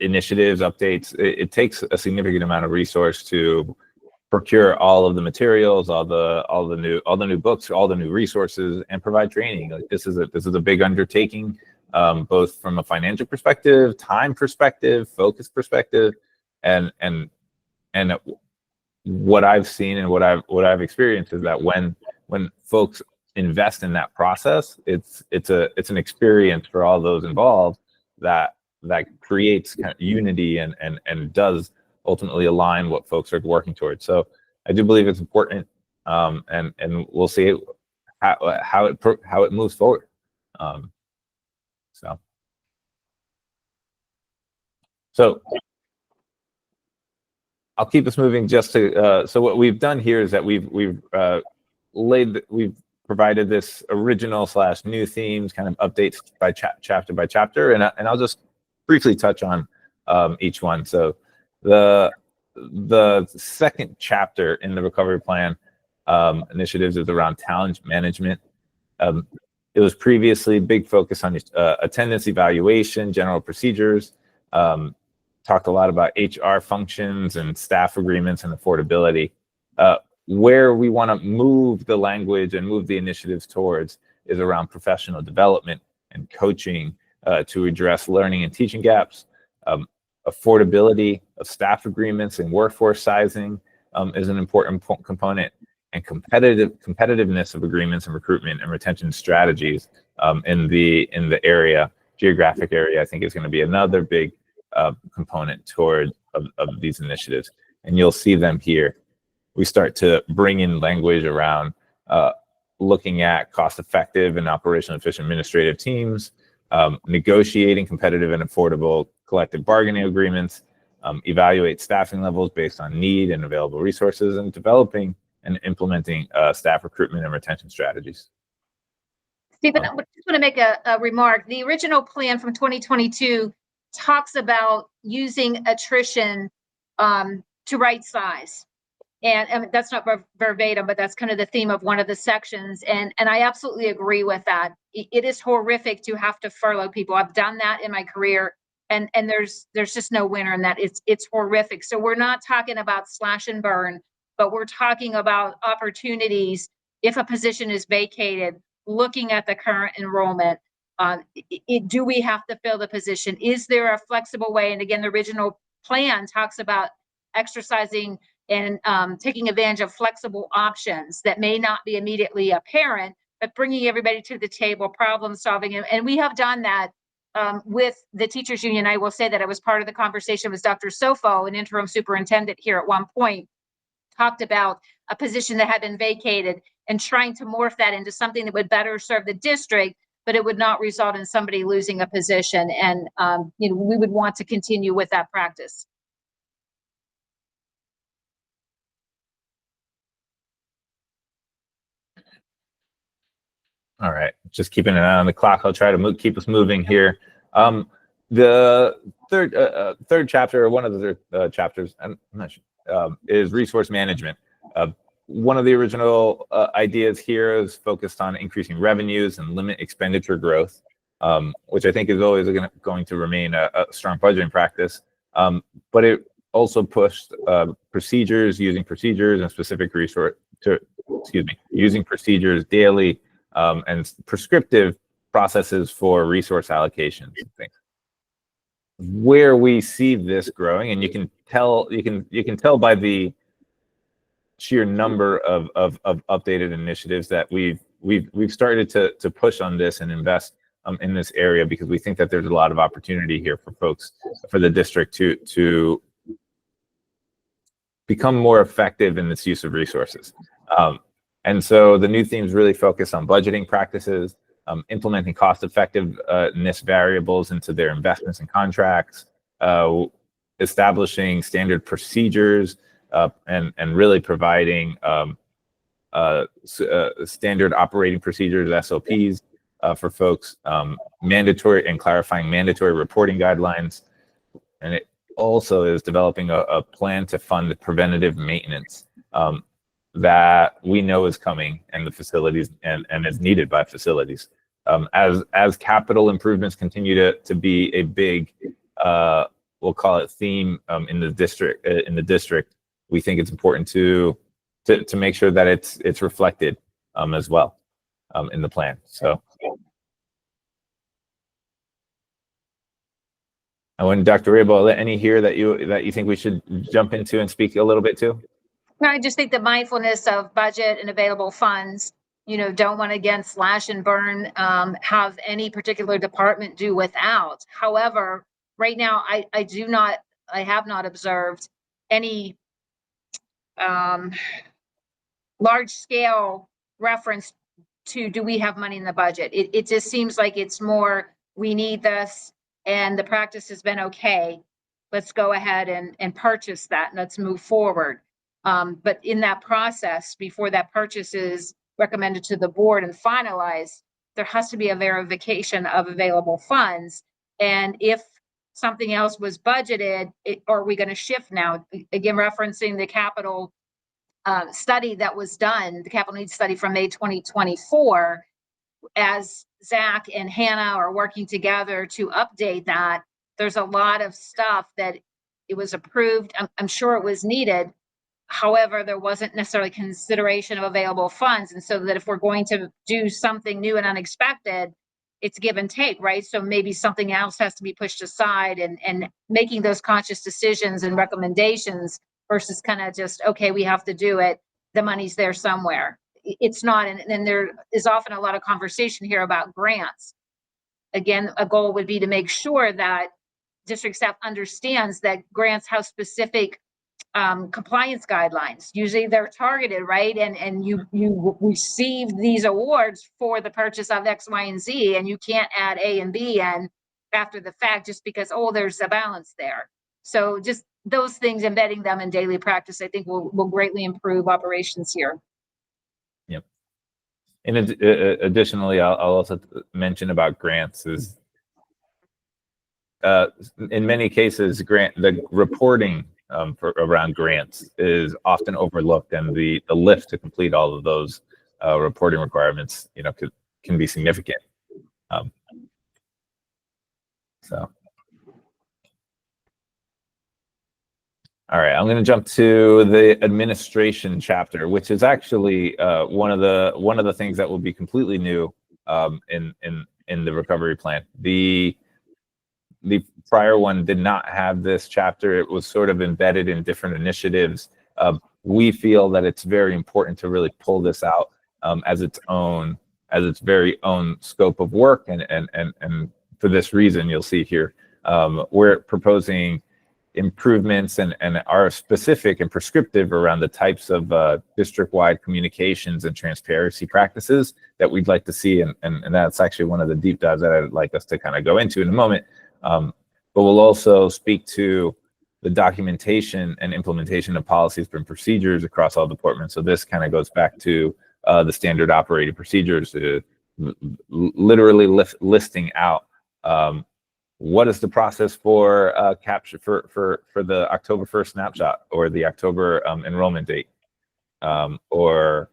initiatives, updates, it takes a significant amount of resource to procure all of the materials, all the new books, all the new resources, and provide training. Like this is a big undertaking, both from a financial perspective, time perspective, focus perspective, and what I've seen and what I've experienced is that when folks invest in that process, it's an experience for all those involved that creates kind of unity and does ultimately align what folks are working towards. So I do believe it's important, and we'll see how it moves forward. So I'll keep us moving. Just to so what we've done here is that we've provided this original / new themes, kind of updates by chapter by chapter, and I'll just briefly touch on each one. So the second chapter in the recovery plan initiatives is around talent management. It was previously big focus on attendance evaluation, general procedures. Talked a lot about HR functions and staff agreements and affordability. Where we want to move the language and move the initiatives towards is around professional development and coaching to address learning and teaching gaps. Affordability of staff agreements and workforce sizing is an important component, and competitiveness of agreements and recruitment and retention strategies in the geographic area, I think is going to be another big component toward of these initiatives, and you'll see them here. We start to bring in language around looking at cost-effective and operational efficient administrative teams, negotiating competitive and affordable collective bargaining agreements, evaluate staffing levels based on need and available resources, and developing and implementing staff recruitment and retention strategies. Stephen, I just want to make a remark. The original plan from 2022 talks about using attrition to right size. And that's not verbatim, but that's kind of the theme of one of the sections. And I absolutely agree with that. It is horrific to have to furlough people. I've done that in my career, and there's just no winner in that. It's horrific. So we're not talking about slash and burn, but we're talking about opportunities if a position is vacated, looking at the current enrollment. Do we have to fill the position? Is there a flexible way? And again, the original plan talks about exercising and taking advantage of flexible options that may not be immediately apparent, but bringing everybody to the table, problem solving. And we have done that with the teachers union. I will say that I was part of the conversation with Dr. Sofo, an interim superintendent here at one point, talked about a position that had been vacated and trying to morph that into something that would better serve the district, but it would not result in somebody losing a position. And we would want to continue with that practice. All right, just keeping an eye on the clock. I'll try to keep us moving here. The third chapter, or one of the chapters, I'm not sure, is resource management. One of the original ideas here is focused on increasing revenues and limit expenditure growth, which I think is always going to remain a strong budgeting practice. But it also pushed using procedures and specific using procedures daily and prescriptive processes for resource allocations and things. Where we see this growing, and you can tell by the sheer number of updated initiatives that we've started to push on this and invest in this area, because we think that there's a lot of opportunity here for folks, for the district to become more effective in this use of resources. And so the new themes really focus on budgeting practices, implementing cost-effectiveness variables into their investments and contracts, establishing standard procedures, and really providing standard operating procedures, SOPs, for folks, mandatory and clarifying mandatory reporting guidelines. And it also is developing a plan to fund preventative maintenance that we know is coming, and the facilities and is needed by facilities. As capital improvements continue to be a big, we'll call it theme in the district. We think it's important to make sure that it's reflected as well in the plan. So. And Dr. Rabel, any here that you think we should jump into and speak a little bit to? No, I just think the mindfulness of budget and available funds, don't want to, again, slash and burn, have any particular department do without. However, right now, I have not observed any large scale reference to, do we have money in the budget? It just seems like it's more, we need this, and the practice has been okay. Let's go ahead and purchase that, and let's move forward. But in that process, before that purchase is recommended to the board and finalized, there has to be a verification of available funds. And if something else was budgeted, are we going to shift now? Again, referencing the capital study that was done, the capital needs study from May 2024, as Zach and Hannah are working together to update that, there's a lot of stuff that it was approved. I'm sure it was needed. However, there wasn't necessarily consideration of available funds. And so that if we're going to do something new and unexpected, it's give and take, right? So maybe something else has to be pushed aside, and making those conscious decisions and recommendations versus kind of just, okay, we have to do it. The money's there somewhere. It's not, and there is often a lot of conversation here about grants. Again, a goal would be to make sure that district staff understands that grants have specific compliance guidelines. Usually they're targeted, right? And you receive these awards for the purchase of X, Y, and Z, and you can't add A and B in after the fact just because, oh, there's a balance there. So just those things, embedding them in daily practice, I think will greatly improve operations here. Yep. And additionally, I'll also mention about grants is in many cases, the reporting around grants is often overlooked, and the lift to complete all of those reporting requirements, can be significant. All right, I'm going to jump to the administration chapter, which is actually one of the things that will be completely new in the recovery plan. The prior one did not have this chapter. It was sort of embedded in different initiatives. We feel that it's very important to really pull this out as its very own scope of work, and for this reason, you'll see here we're proposing improvements and are specific and prescriptive around the types of district-wide communications and transparency practices that we'd like to see, and that's actually one of the deep dives that I'd like us to kind of go into in a moment. But we'll also speak to the documentation and implementation of policies and procedures across all departments. So this kind of goes back to the standard operating procedures, literally listing out what is the process for capture for the October 1st snapshot or the October enrollment date, or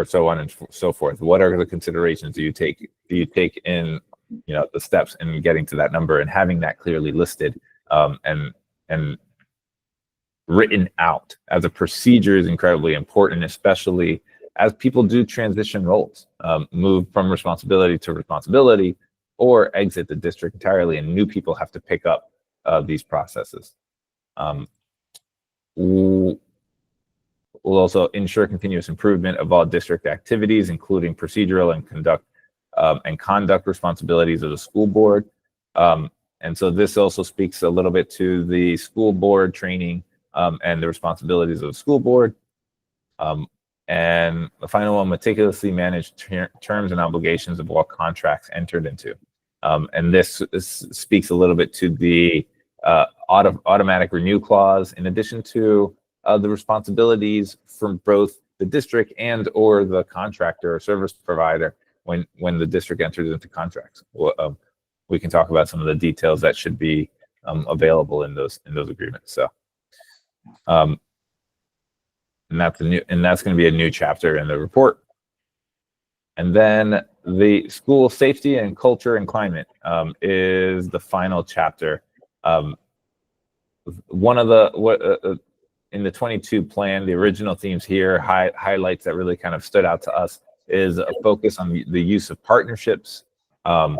so on and so forth. What are the considerations do you take in the steps in getting to that number, and having that clearly listed and written out as a procedure is incredibly important, especially as people do transition roles, move from responsibility to responsibility, or exit the district entirely, and new people have to pick up these processes. We'll also ensure continuous improvement of all district activities, including procedural and conduct responsibilities of the school board. And so this also speaks a little bit to the school board training and the responsibilities of the school board. And the final one, meticulously manage terms and obligations of all contracts entered into. And this speaks a little bit to the automatic renew clause, in addition to the responsibilities from both the district and or the contractor or service provider when the district enters into contracts. We can talk about some of the details that should be available in those agreements. So, and that's going to be a new chapter in the report. And then the school safety and culture and climate is the final chapter. One of the in the 22 plan, the original themes here, highlights that really kind of stood out to us is a focus on the use of partnerships and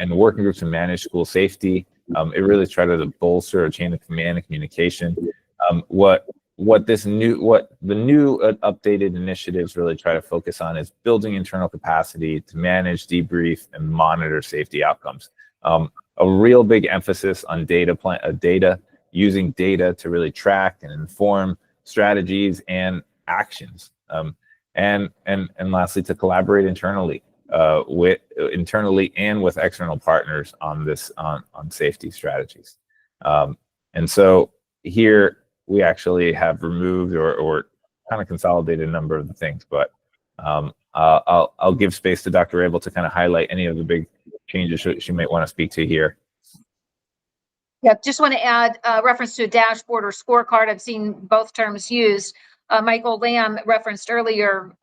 working groups to manage school safety. It really tried to bolster a chain of command and communication. What the new updated initiatives really try to focus on is building internal capacity to manage, debrief, and monitor safety outcomes. A real big emphasis on using data to really track and inform strategies and actions. And lastly, to collaborate internally and with external partners on safety strategies. And so here we actually have removed or kind of consolidated a number of the things, but I'll give space to Dr. Abel to kind of highlight any of the big changes she might want to speak to here. Yeah, just want to add reference to a dashboard or scorecard. I've seen both terms used. Michael Lamb referenced earlier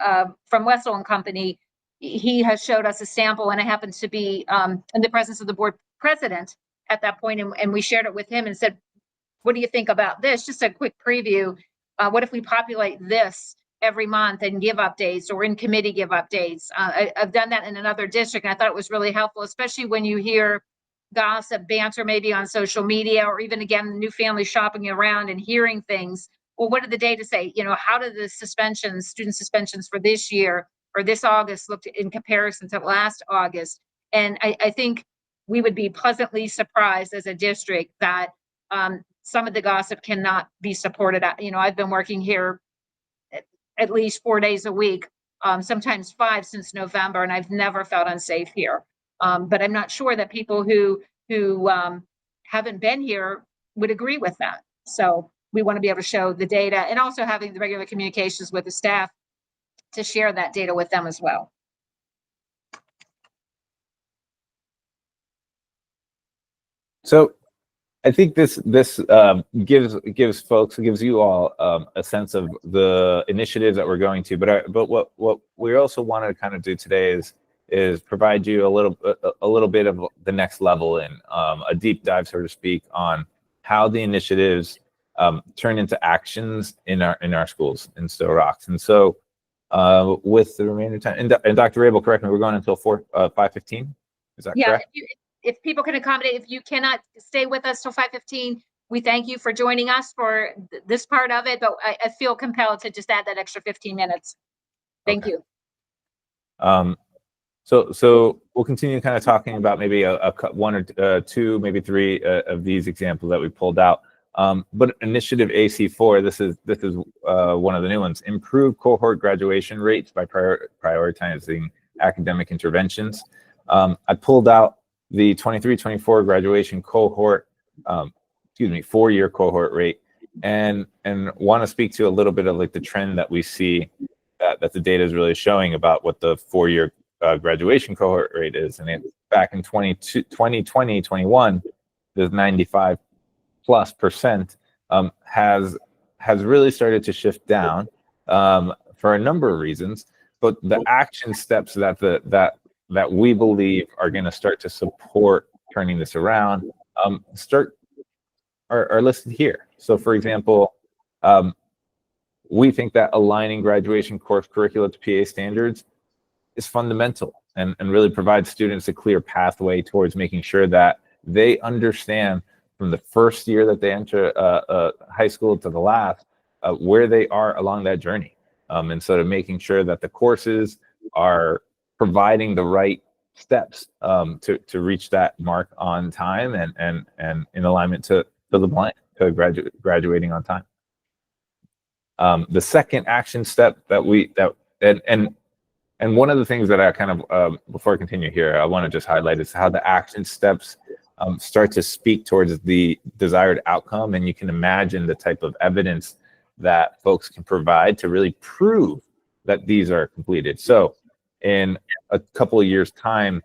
from Wessel and Company. He has showed us a sample, and I happened to be in the presence of the board president at that point, and we shared it with him and said, what do you think about this? Just a quick preview. What if we populate this every month and give updates, or in committee give updates? I've done that in another district, and I thought it was really helpful, especially when you hear gossip, banter, maybe on social media, or even again, new families shopping around and hearing things. Well, what did the data say? You know, how did the student suspensions for this year or this August look in comparison to last August? And I think we would be pleasantly surprised as a district that some of the gossip cannot be supported. You know, I've been working here at least 4 days a week, sometimes 5 since November, and I've never felt unsafe here. But I'm not sure that people who haven't been here would agree with that. So we want to be able to show the data, and also having the regular communications with the staff to share that data with them as well. So I think this gives you all a sense of the initiatives that we're going to. But what we also want to kind of do today is provide you a little bit of the next level in a deep dive, so to speak, on how the initiatives turn into actions in our schools in Sto-Rox. And so with the remainder time, and Dr. Abel, correct me, we're going until 5:15. Is that correct? If people can accommodate, if you cannot stay with us till 5:15, we thank you for joining us for this part of it, but I feel compelled to just add that extra 15 minutes. Thank you. So we'll continue kind of talking about maybe one or two, maybe three of these examples that we pulled out. But initiative AC4, this is one of the new ones. Improve cohort graduation rates by prioritizing academic interventions. I pulled out the 23-24 graduation cohort, 4-year cohort rate, and want to speak to a little bit of like the trend that we see that the data is really showing about what the 4-year graduation cohort rate is. And back in 2020, 21, the 95+% has really started to shift down for a number of reasons. But the action steps that we believe are going to start to support turning this around are listed here. So, for example, we think that aligning graduation course curricula to PA standards is fundamental and really provides students a clear pathway towards making sure that they understand from the first year that they enter high school to the last where they are along that journey. And so to making sure that the courses are providing the right steps to reach that mark on time and in alignment to the plan, to graduating on time. The second action step and one of the things that I kind of, before I continue here, I want to just highlight is how the action steps start to speak towards the desired outcome. And you can imagine the type of evidence that folks can provide to really prove that these are completed. So in a couple of years' time,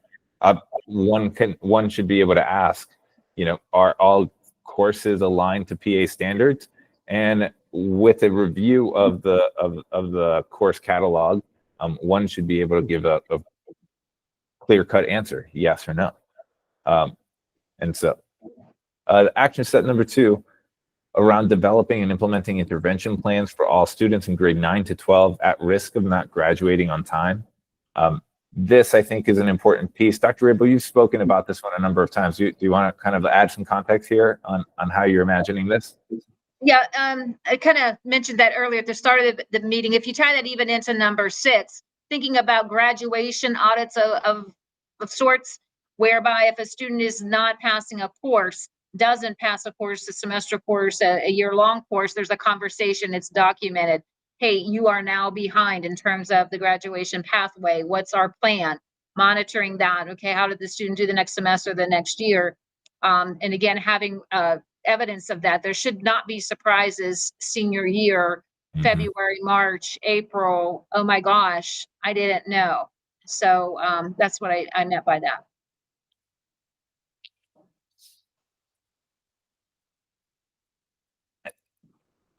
one should be able to ask, are all courses aligned to PA standards? And with a review of the course catalog, one should be able to give a clear-cut answer, yes or no. And so action step number 2, around developing and implementing intervention plans for all students in grade 9 to 12 at risk of not graduating on time. This, I think, is an important piece. Dr. Rabel, you've spoken about this one a number of times. Do you want to kind of add some context here on how you're imagining this? Yeah, I kind of mentioned that earlier at the start of the meeting. If you tie that even into number 6, thinking about graduation audits of sorts, whereby if a student is not passing a course, doesn't pass a course, a semester course, a year-long course, there's a conversation, it's documented. Hey, you are now behind in terms of the graduation pathway. What's our plan? Monitoring that. Okay, how did the student do the next semester, the next year? And again, having evidence of that. There should not be surprises senior year, February, March, April. Oh my gosh, I didn't know. So that's what I meant by that.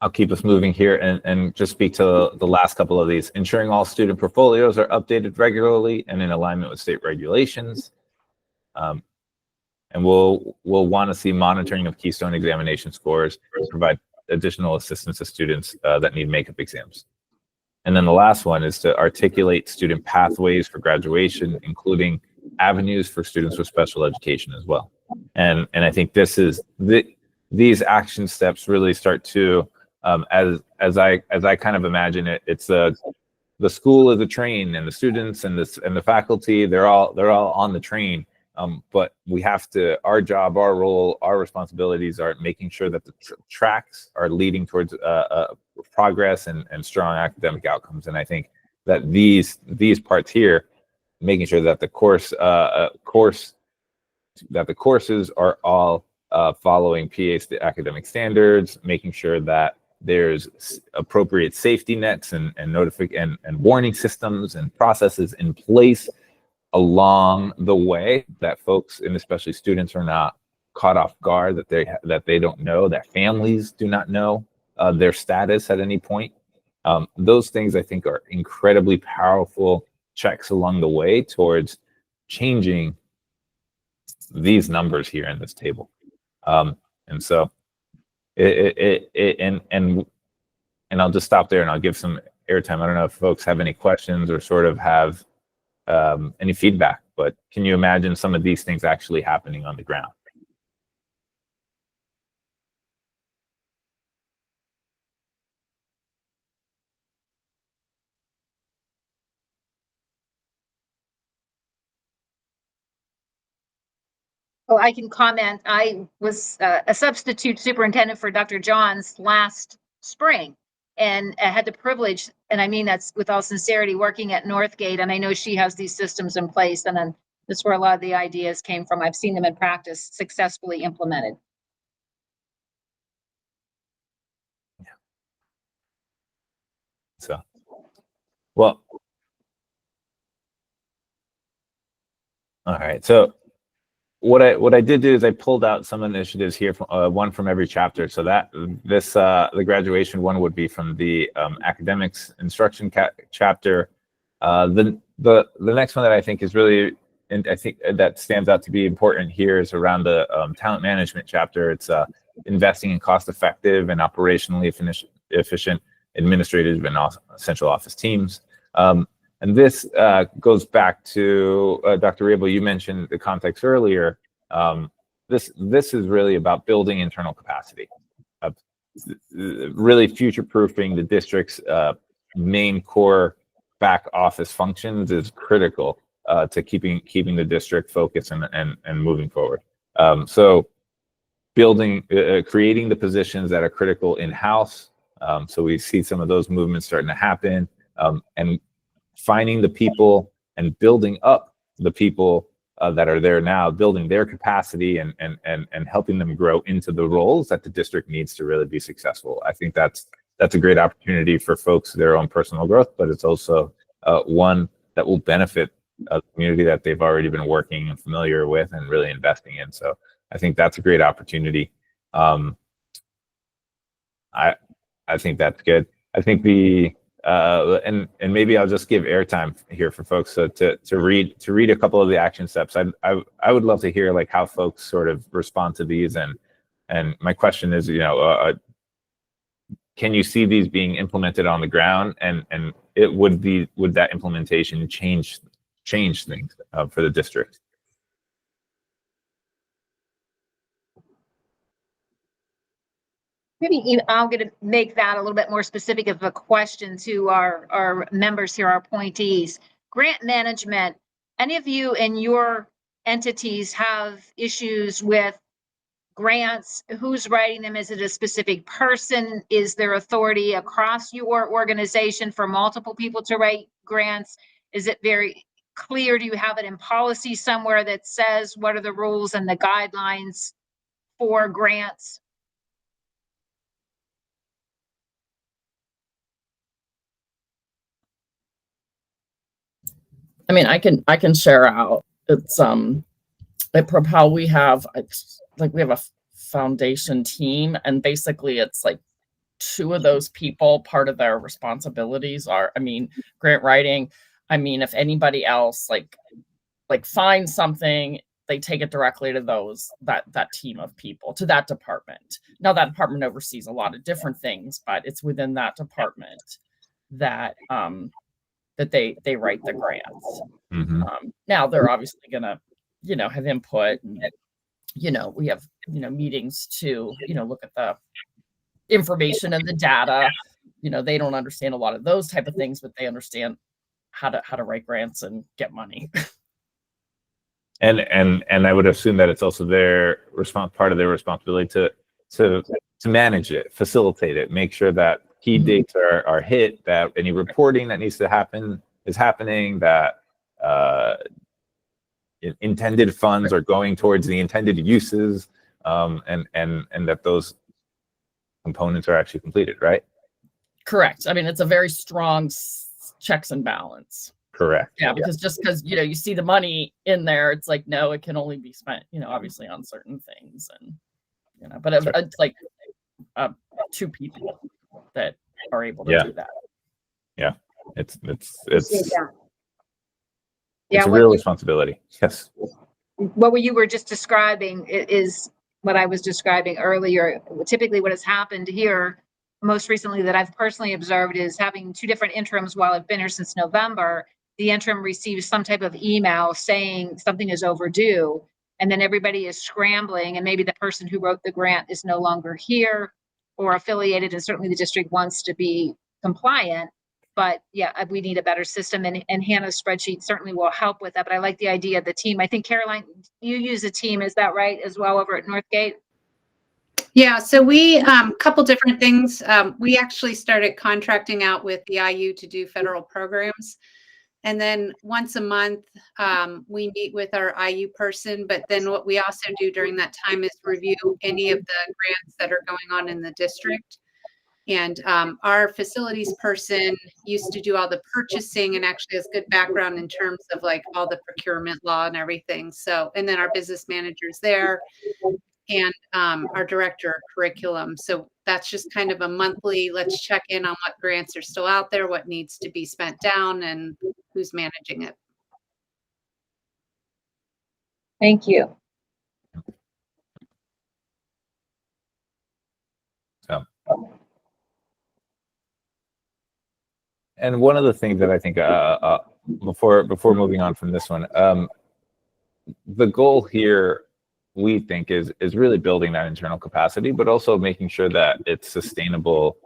I'll keep us moving here and just speak to the last couple of these. Ensuring all student portfolios are updated regularly and in alignment with state regulations. And we'll want to see monitoring of Keystone examination scores to provide additional assistance to students that need makeup exams. And then the last one is to articulate student pathways for graduation, including avenues for students with special education as well. And I think this is these action steps really start to as I kind of imagine it, it's the school is a train, and the students and the faculty, they're all on the train. But we have to, our job, our role, our responsibilities are making sure that the tracks are leading towards progress and strong academic outcomes. And I think that these parts here, making sure that the courses are all following PA academic standards, making sure that there's appropriate safety nets and warning systems and processes in place along the way, that folks, and especially students, are not caught off guard, that they don't know, that families do not know their status at any point. Those things, I think, are incredibly powerful checks along the way towards changing these numbers here in this table. And so and I'll just stop there and I'll give some airtime. I don't know if folks have any questions or sort of have any feedback, but can you imagine some of these things actually happening on the ground? Oh, I can comment. I was a substitute superintendent for Dr. Johns last spring, and I had the privilege, and I mean that's with all sincerity, working at Northgate, and I know she has these systems in place, and then that's where a lot of the ideas came from. I've seen them in practice successfully implemented. Yeah. So, well, all right. So what I did do is I pulled out some initiatives here, from, one from every chapter. So that the graduation one would be from the academics instruction chapter. The next one that I think is really, and I think that stands out to be important here, is around the talent management chapter. It's investing in cost-effective and operationally efficient administrative and central office teams. And this goes back to Dr. Rabel. You mentioned the context earlier. This is really about building internal capacity, really future-proofing the district's main core back office functions is critical to keeping the district focused and moving forward. So creating the positions that are critical in-house. So we see some of those movements starting to happen, and finding the people and building up the people that are there now, building their capacity and helping them grow into the roles that the district needs to really be successful. I think that's a great opportunity for folks, their own personal growth, but it's also one that will benefit a community that they've already been working and familiar with and really investing in. So I think that's a great opportunity. I think that's good. I think the and maybe I'll just give airtime here for folks to read a couple of the action steps. I would love to hear like how folks sort of respond to these, and my question is, can you see these being implemented on the ground, and would that implementation change things for the district? Maybe I'm going to make that a little bit more specific of a question to our members here, our appointees. Grant management, any of you in your entities have issues with grants? Who's writing them? Is it a specific person? Is there authority across your organization for multiple people to write grants? Is it very clear? Do you have it in policy somewhere that says what are the rules and the guidelines for grants? I mean, I can share out. It's at Propel we have a foundation team, and basically it's like two of those people, part of their responsibilities are, I mean, grant writing. I mean, if anybody else like finds something, they take it directly to that team of people, to that department. Now that department oversees a lot of different things, but it's within that department that that they write the grants. Mm-hmm. Now they're obviously gonna, have input, and we have meetings to look at the information and the data. They don't understand a lot of those type of things, but they understand how to write grants and get money. And I would assume that it's also part of their responsibility to manage it, facilitate it, make sure that key dates are hit, that any reporting that needs to happen is happening, that intended funds are going towards the intended uses, and that those components are actually completed, right? Correct. I mean, it's a very strong checks and balance. Correct. Yeah, because just because you see the money in there, it's like, no, it can only be spent, obviously on certain things, and but it's like two people that are able to do that. Yeah, it's a real responsibility. Yes. What you were just describing is what I was describing earlier. Typically what has happened here most recently that I've personally observed is having two different interims while I've been here since November. The interim receives some type of email saying something is overdue, and then everybody is scrambling, and maybe the person who wrote the grant is no longer here or affiliated, and certainly the district wants to be compliant. But yeah, we need a better system, and Hannah's spreadsheet certainly will help with that. But I like the idea of the team. I think, Caroline, you use a team, is that right, as well, over at Northgate? Yeah, so we, couple different things. We actually started contracting out with the IU to do federal programs. And then once a month, we meet with our IU person. But then what we also do during that time is review any of the grants that are going on in the district. And our facilities person used to do all the purchasing and actually has good background in terms of like all the procurement law and everything. So, and then our business manager's there, and our director of curriculum. So that's just kind of a monthly, let's check in on what grants are still out there, what needs to be spent down, and who's managing it. Thank you. And one of the things that I think before moving on from this one, the goal here, we think, is really building that internal capacity, but also making sure that it's sustainable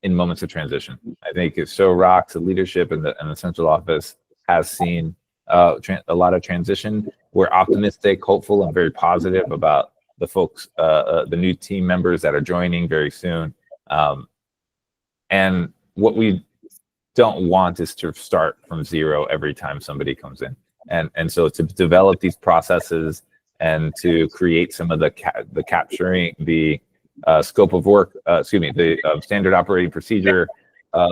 in moments of transition. I think Sto-Rox, the leadership and the central office has seen a lot of transition. We're optimistic, hopeful, and very positive about the folks, the new team members that are joining very soon. And what we don't want is to start from zero every time somebody comes in. And so to develop these processes and to create some of the capturing the scope of work, the standard operating procedure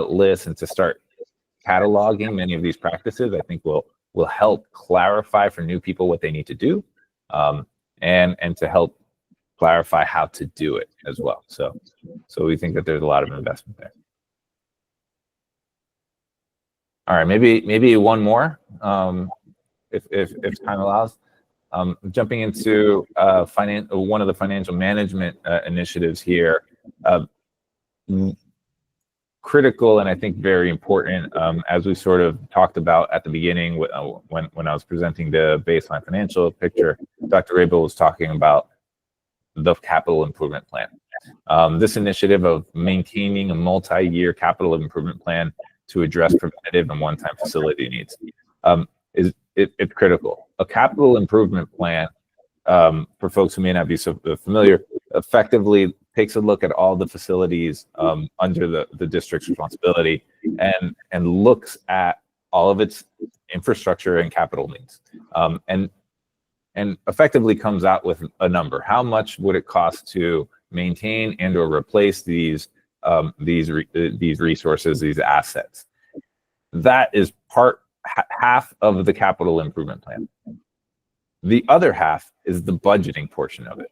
list, and to start cataloging many of these practices, I think will help clarify for new people what they need to do, and to help clarify how to do it as well. So we think that there's a lot of investment there. All right, maybe one more, if time allows. Jumping into one of the financial management initiatives here, critical and I think very important, as we sort of talked about at the beginning when I was presenting the baseline financial picture. Dr. Rabel was talking about the capital improvement plan. This initiative of maintaining a multi-year capital improvement plan to address preventative and one-time facility needs it's critical. A capital improvement plan, for folks who may not be so familiar, effectively takes a look at all the facilities under the district's responsibility and looks at all of its infrastructure and capital needs, and effectively comes out with a number. How much would it cost to maintain and or replace these resources, these assets? That is half of the capital improvement plan. The other half is the budgeting portion of it.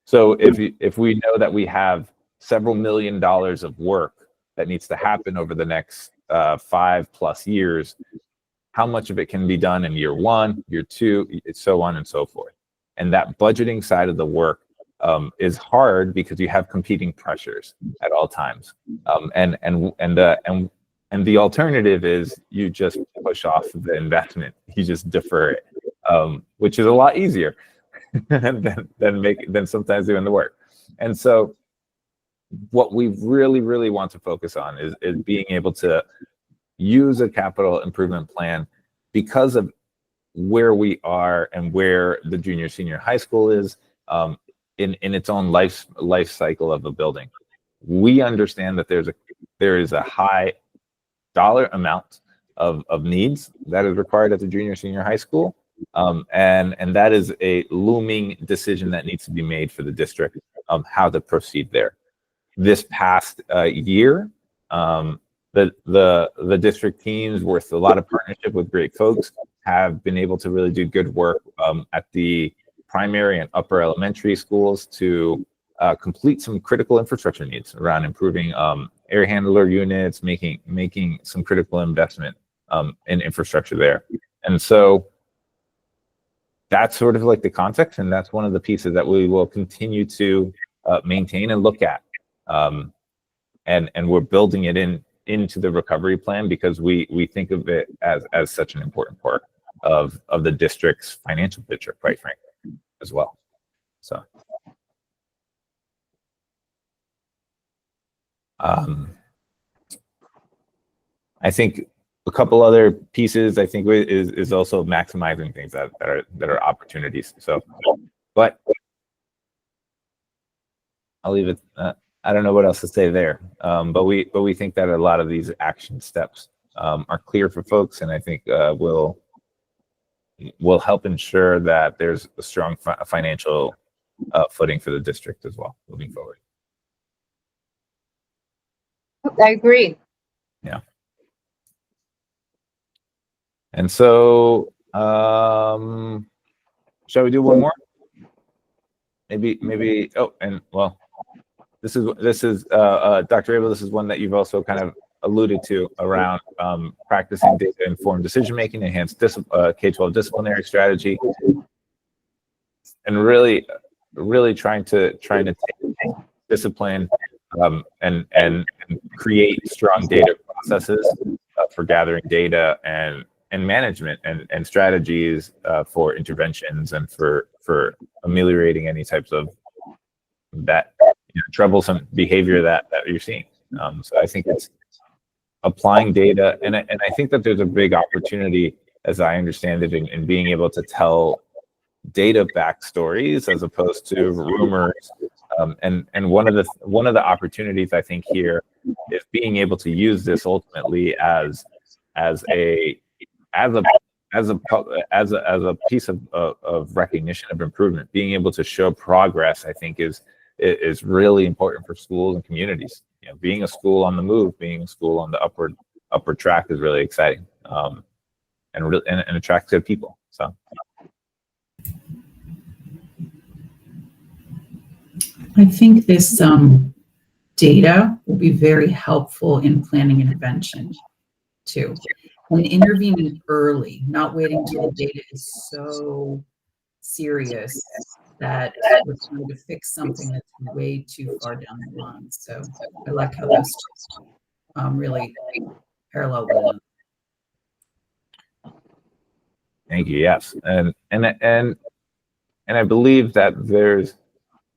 So if we know that we have several $1 million of work that needs to happen over the next 5+ years, how much of it can be done in year 1, year 2, so on and so forth. And that budgeting side of the work is hard because you have competing pressures at all times. And the alternative is you just push off the investment. You just defer it, which is a lot easier than sometimes doing the work. And so what we really want to focus on is being able to use a capital improvement plan because of where we are and where the junior senior high school is in its own life cycle of a building. We understand that there is a high dollar amount of needs that is required at the junior senior high school, and that is a looming decision that needs to be made for the district how to proceed there. This past year, the district teams, with a lot of partnership with great folks, have been able to really do good work at the primary and upper elementary schools to complete some critical infrastructure needs around improving air handler units, making some critical investment in infrastructure there. And so that's sort of like the context, and that's one of the pieces that we will continue to maintain and look at. And we're building it into the recovery plan because we think of it as such an important part of the district's financial picture, quite frankly, as well. So I think a couple other pieces I think is also maximizing things that are opportunities. So, but I'll leave it. I don't know what else to say there. But we think that a lot of these action steps are clear for folks, and I think will help ensure that there's a strong financial footing for the district as well moving forward. I agree. Yeah. And so, shall we do one more? Maybe. Oh, and well, this is Dr. Abel. This is one that you've also kind of alluded to around practicing data-informed decision-making, enhanced K-12 disciplinary strategy, and really trying to take discipline and create strong data processes for gathering data and management and strategies for interventions and for ameliorating any types of that troublesome behavior that you're seeing. So I think it's applying data, and I think that there's a big opportunity, as I understand it, in being able to tell data-backed stories as opposed to rumors. And one of the opportunities I think here is being able to use this ultimately as a piece of recognition of improvement. Being able to show progress, I think, is really important for schools and communities. Being a school on the move, being a school on the upward track is really exciting, and attracts good people. So. I think this data will be very helpful in planning intervention too. and intervening early, not waiting till the data is so serious that we're trying to fix something that's way too far down the line. So I like how those two really parallel one another. Thank you. Yes, and I believe that there's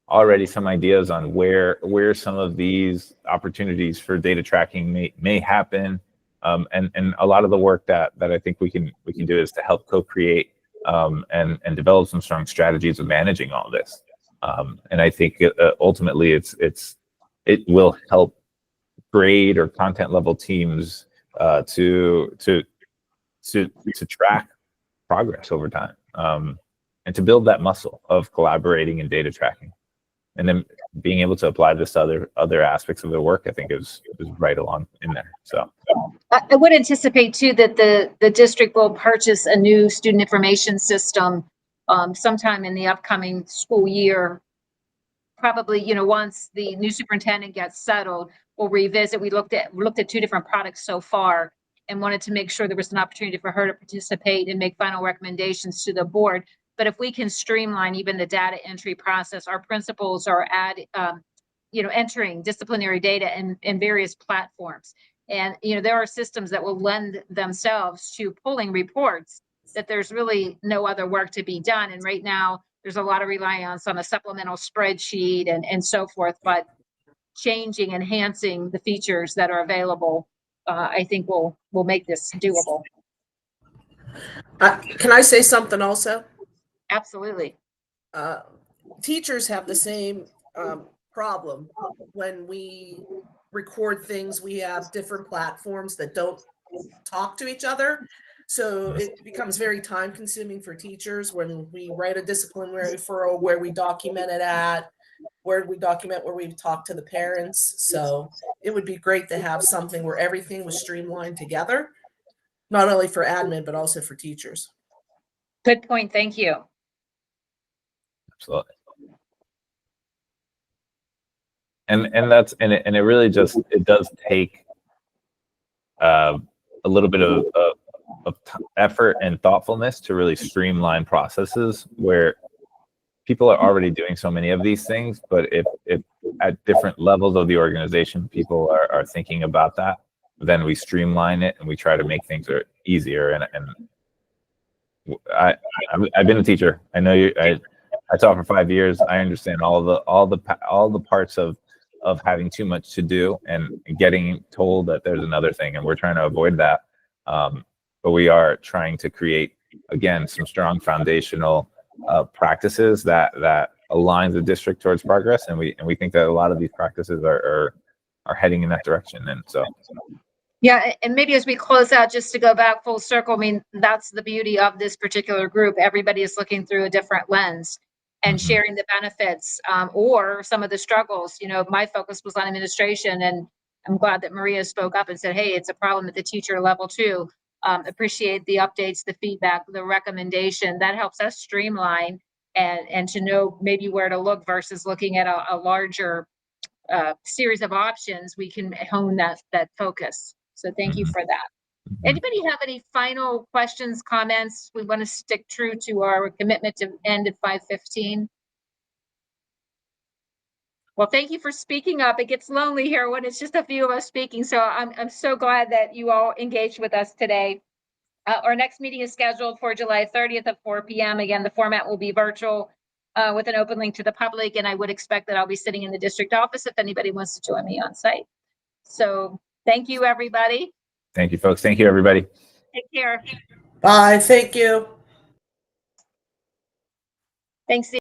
already some ideas on where some of these opportunities for data tracking may happen, and a lot of the work that I think we can do is to help co-create and develop some strong strategies of managing all this. And I think ultimately it will help grade or content level teams to track progress over time, and to build that muscle of collaborating and data tracking, and then being able to apply this to other aspects of their work, I think is right along in there. So I would anticipate too that the district will purchase a new student information system sometime in the upcoming school year. Probably, once the new superintendent gets settled, we'll revisit. We looked at two different products so far and wanted to make sure there was an opportunity for her to participate and make final recommendations to the board. But if we can streamline even the data entry process, our principals are entering disciplinary data in various platforms. And, there are systems that will lend themselves to pulling reports that there's really no other work to be done. And right now there's a lot of reliance on a supplemental spreadsheet and so forth, but enhancing the features that are available, I think will make this doable. Can I say something also? Absolutely. Teachers have the same problem. When we record things, we have different platforms that don't talk to each other. So it becomes very time consuming for teachers when we write a disciplinary referral, where we document it at, where we document where we talk to the parents. So it would be great to have something where everything was streamlined together, not only for admin, but also for teachers. Good point. Thank you. absolutely. And it really just, it does take a little bit of effort and thoughtfulness to really streamline processes where people are already doing so many of these things, but if at different levels of the organization people are thinking about that, then we streamline it and we try to make things easier. And I've been a teacher. I know you. I taught for 5 years. I understand all the parts of having too much to do and getting told that there's another thing, and we're trying to avoid that. But we are trying to create, again, some strong foundational practices that aligns the district towards progress, and we think that a lot of these practices are heading in that direction. And so Yeah, and maybe as we close out, just to go back full circle, I mean, that's the beauty of this particular group. Everybody is looking through a different lens and sharing the benefits or some of the struggles. My focus was on administration, and I'm glad that Maria spoke up and said, hey, it's a problem at the teacher level too. Appreciate the updates, the feedback, the recommendation. That helps us streamline and to know maybe where to look versus looking at a larger series of options. We can hone that focus. So thank you for that. Anybody have any final questions, comments? We want to stick true to our commitment to end at 5:15. Well, thank you for speaking up. It gets lonely here when it's just a few of us speaking. So I'm so glad that you all engaged with us today. Our next meeting is scheduled for July 30th at 4 p.m. Again, the format will be virtual with an open link to the public. And I would expect that I'll be sitting in the district office if anybody wants to join me on site. So thank you, everybody. thank you, folks. Thank you, everybody. Take care. Bye. Thank you. Thanks.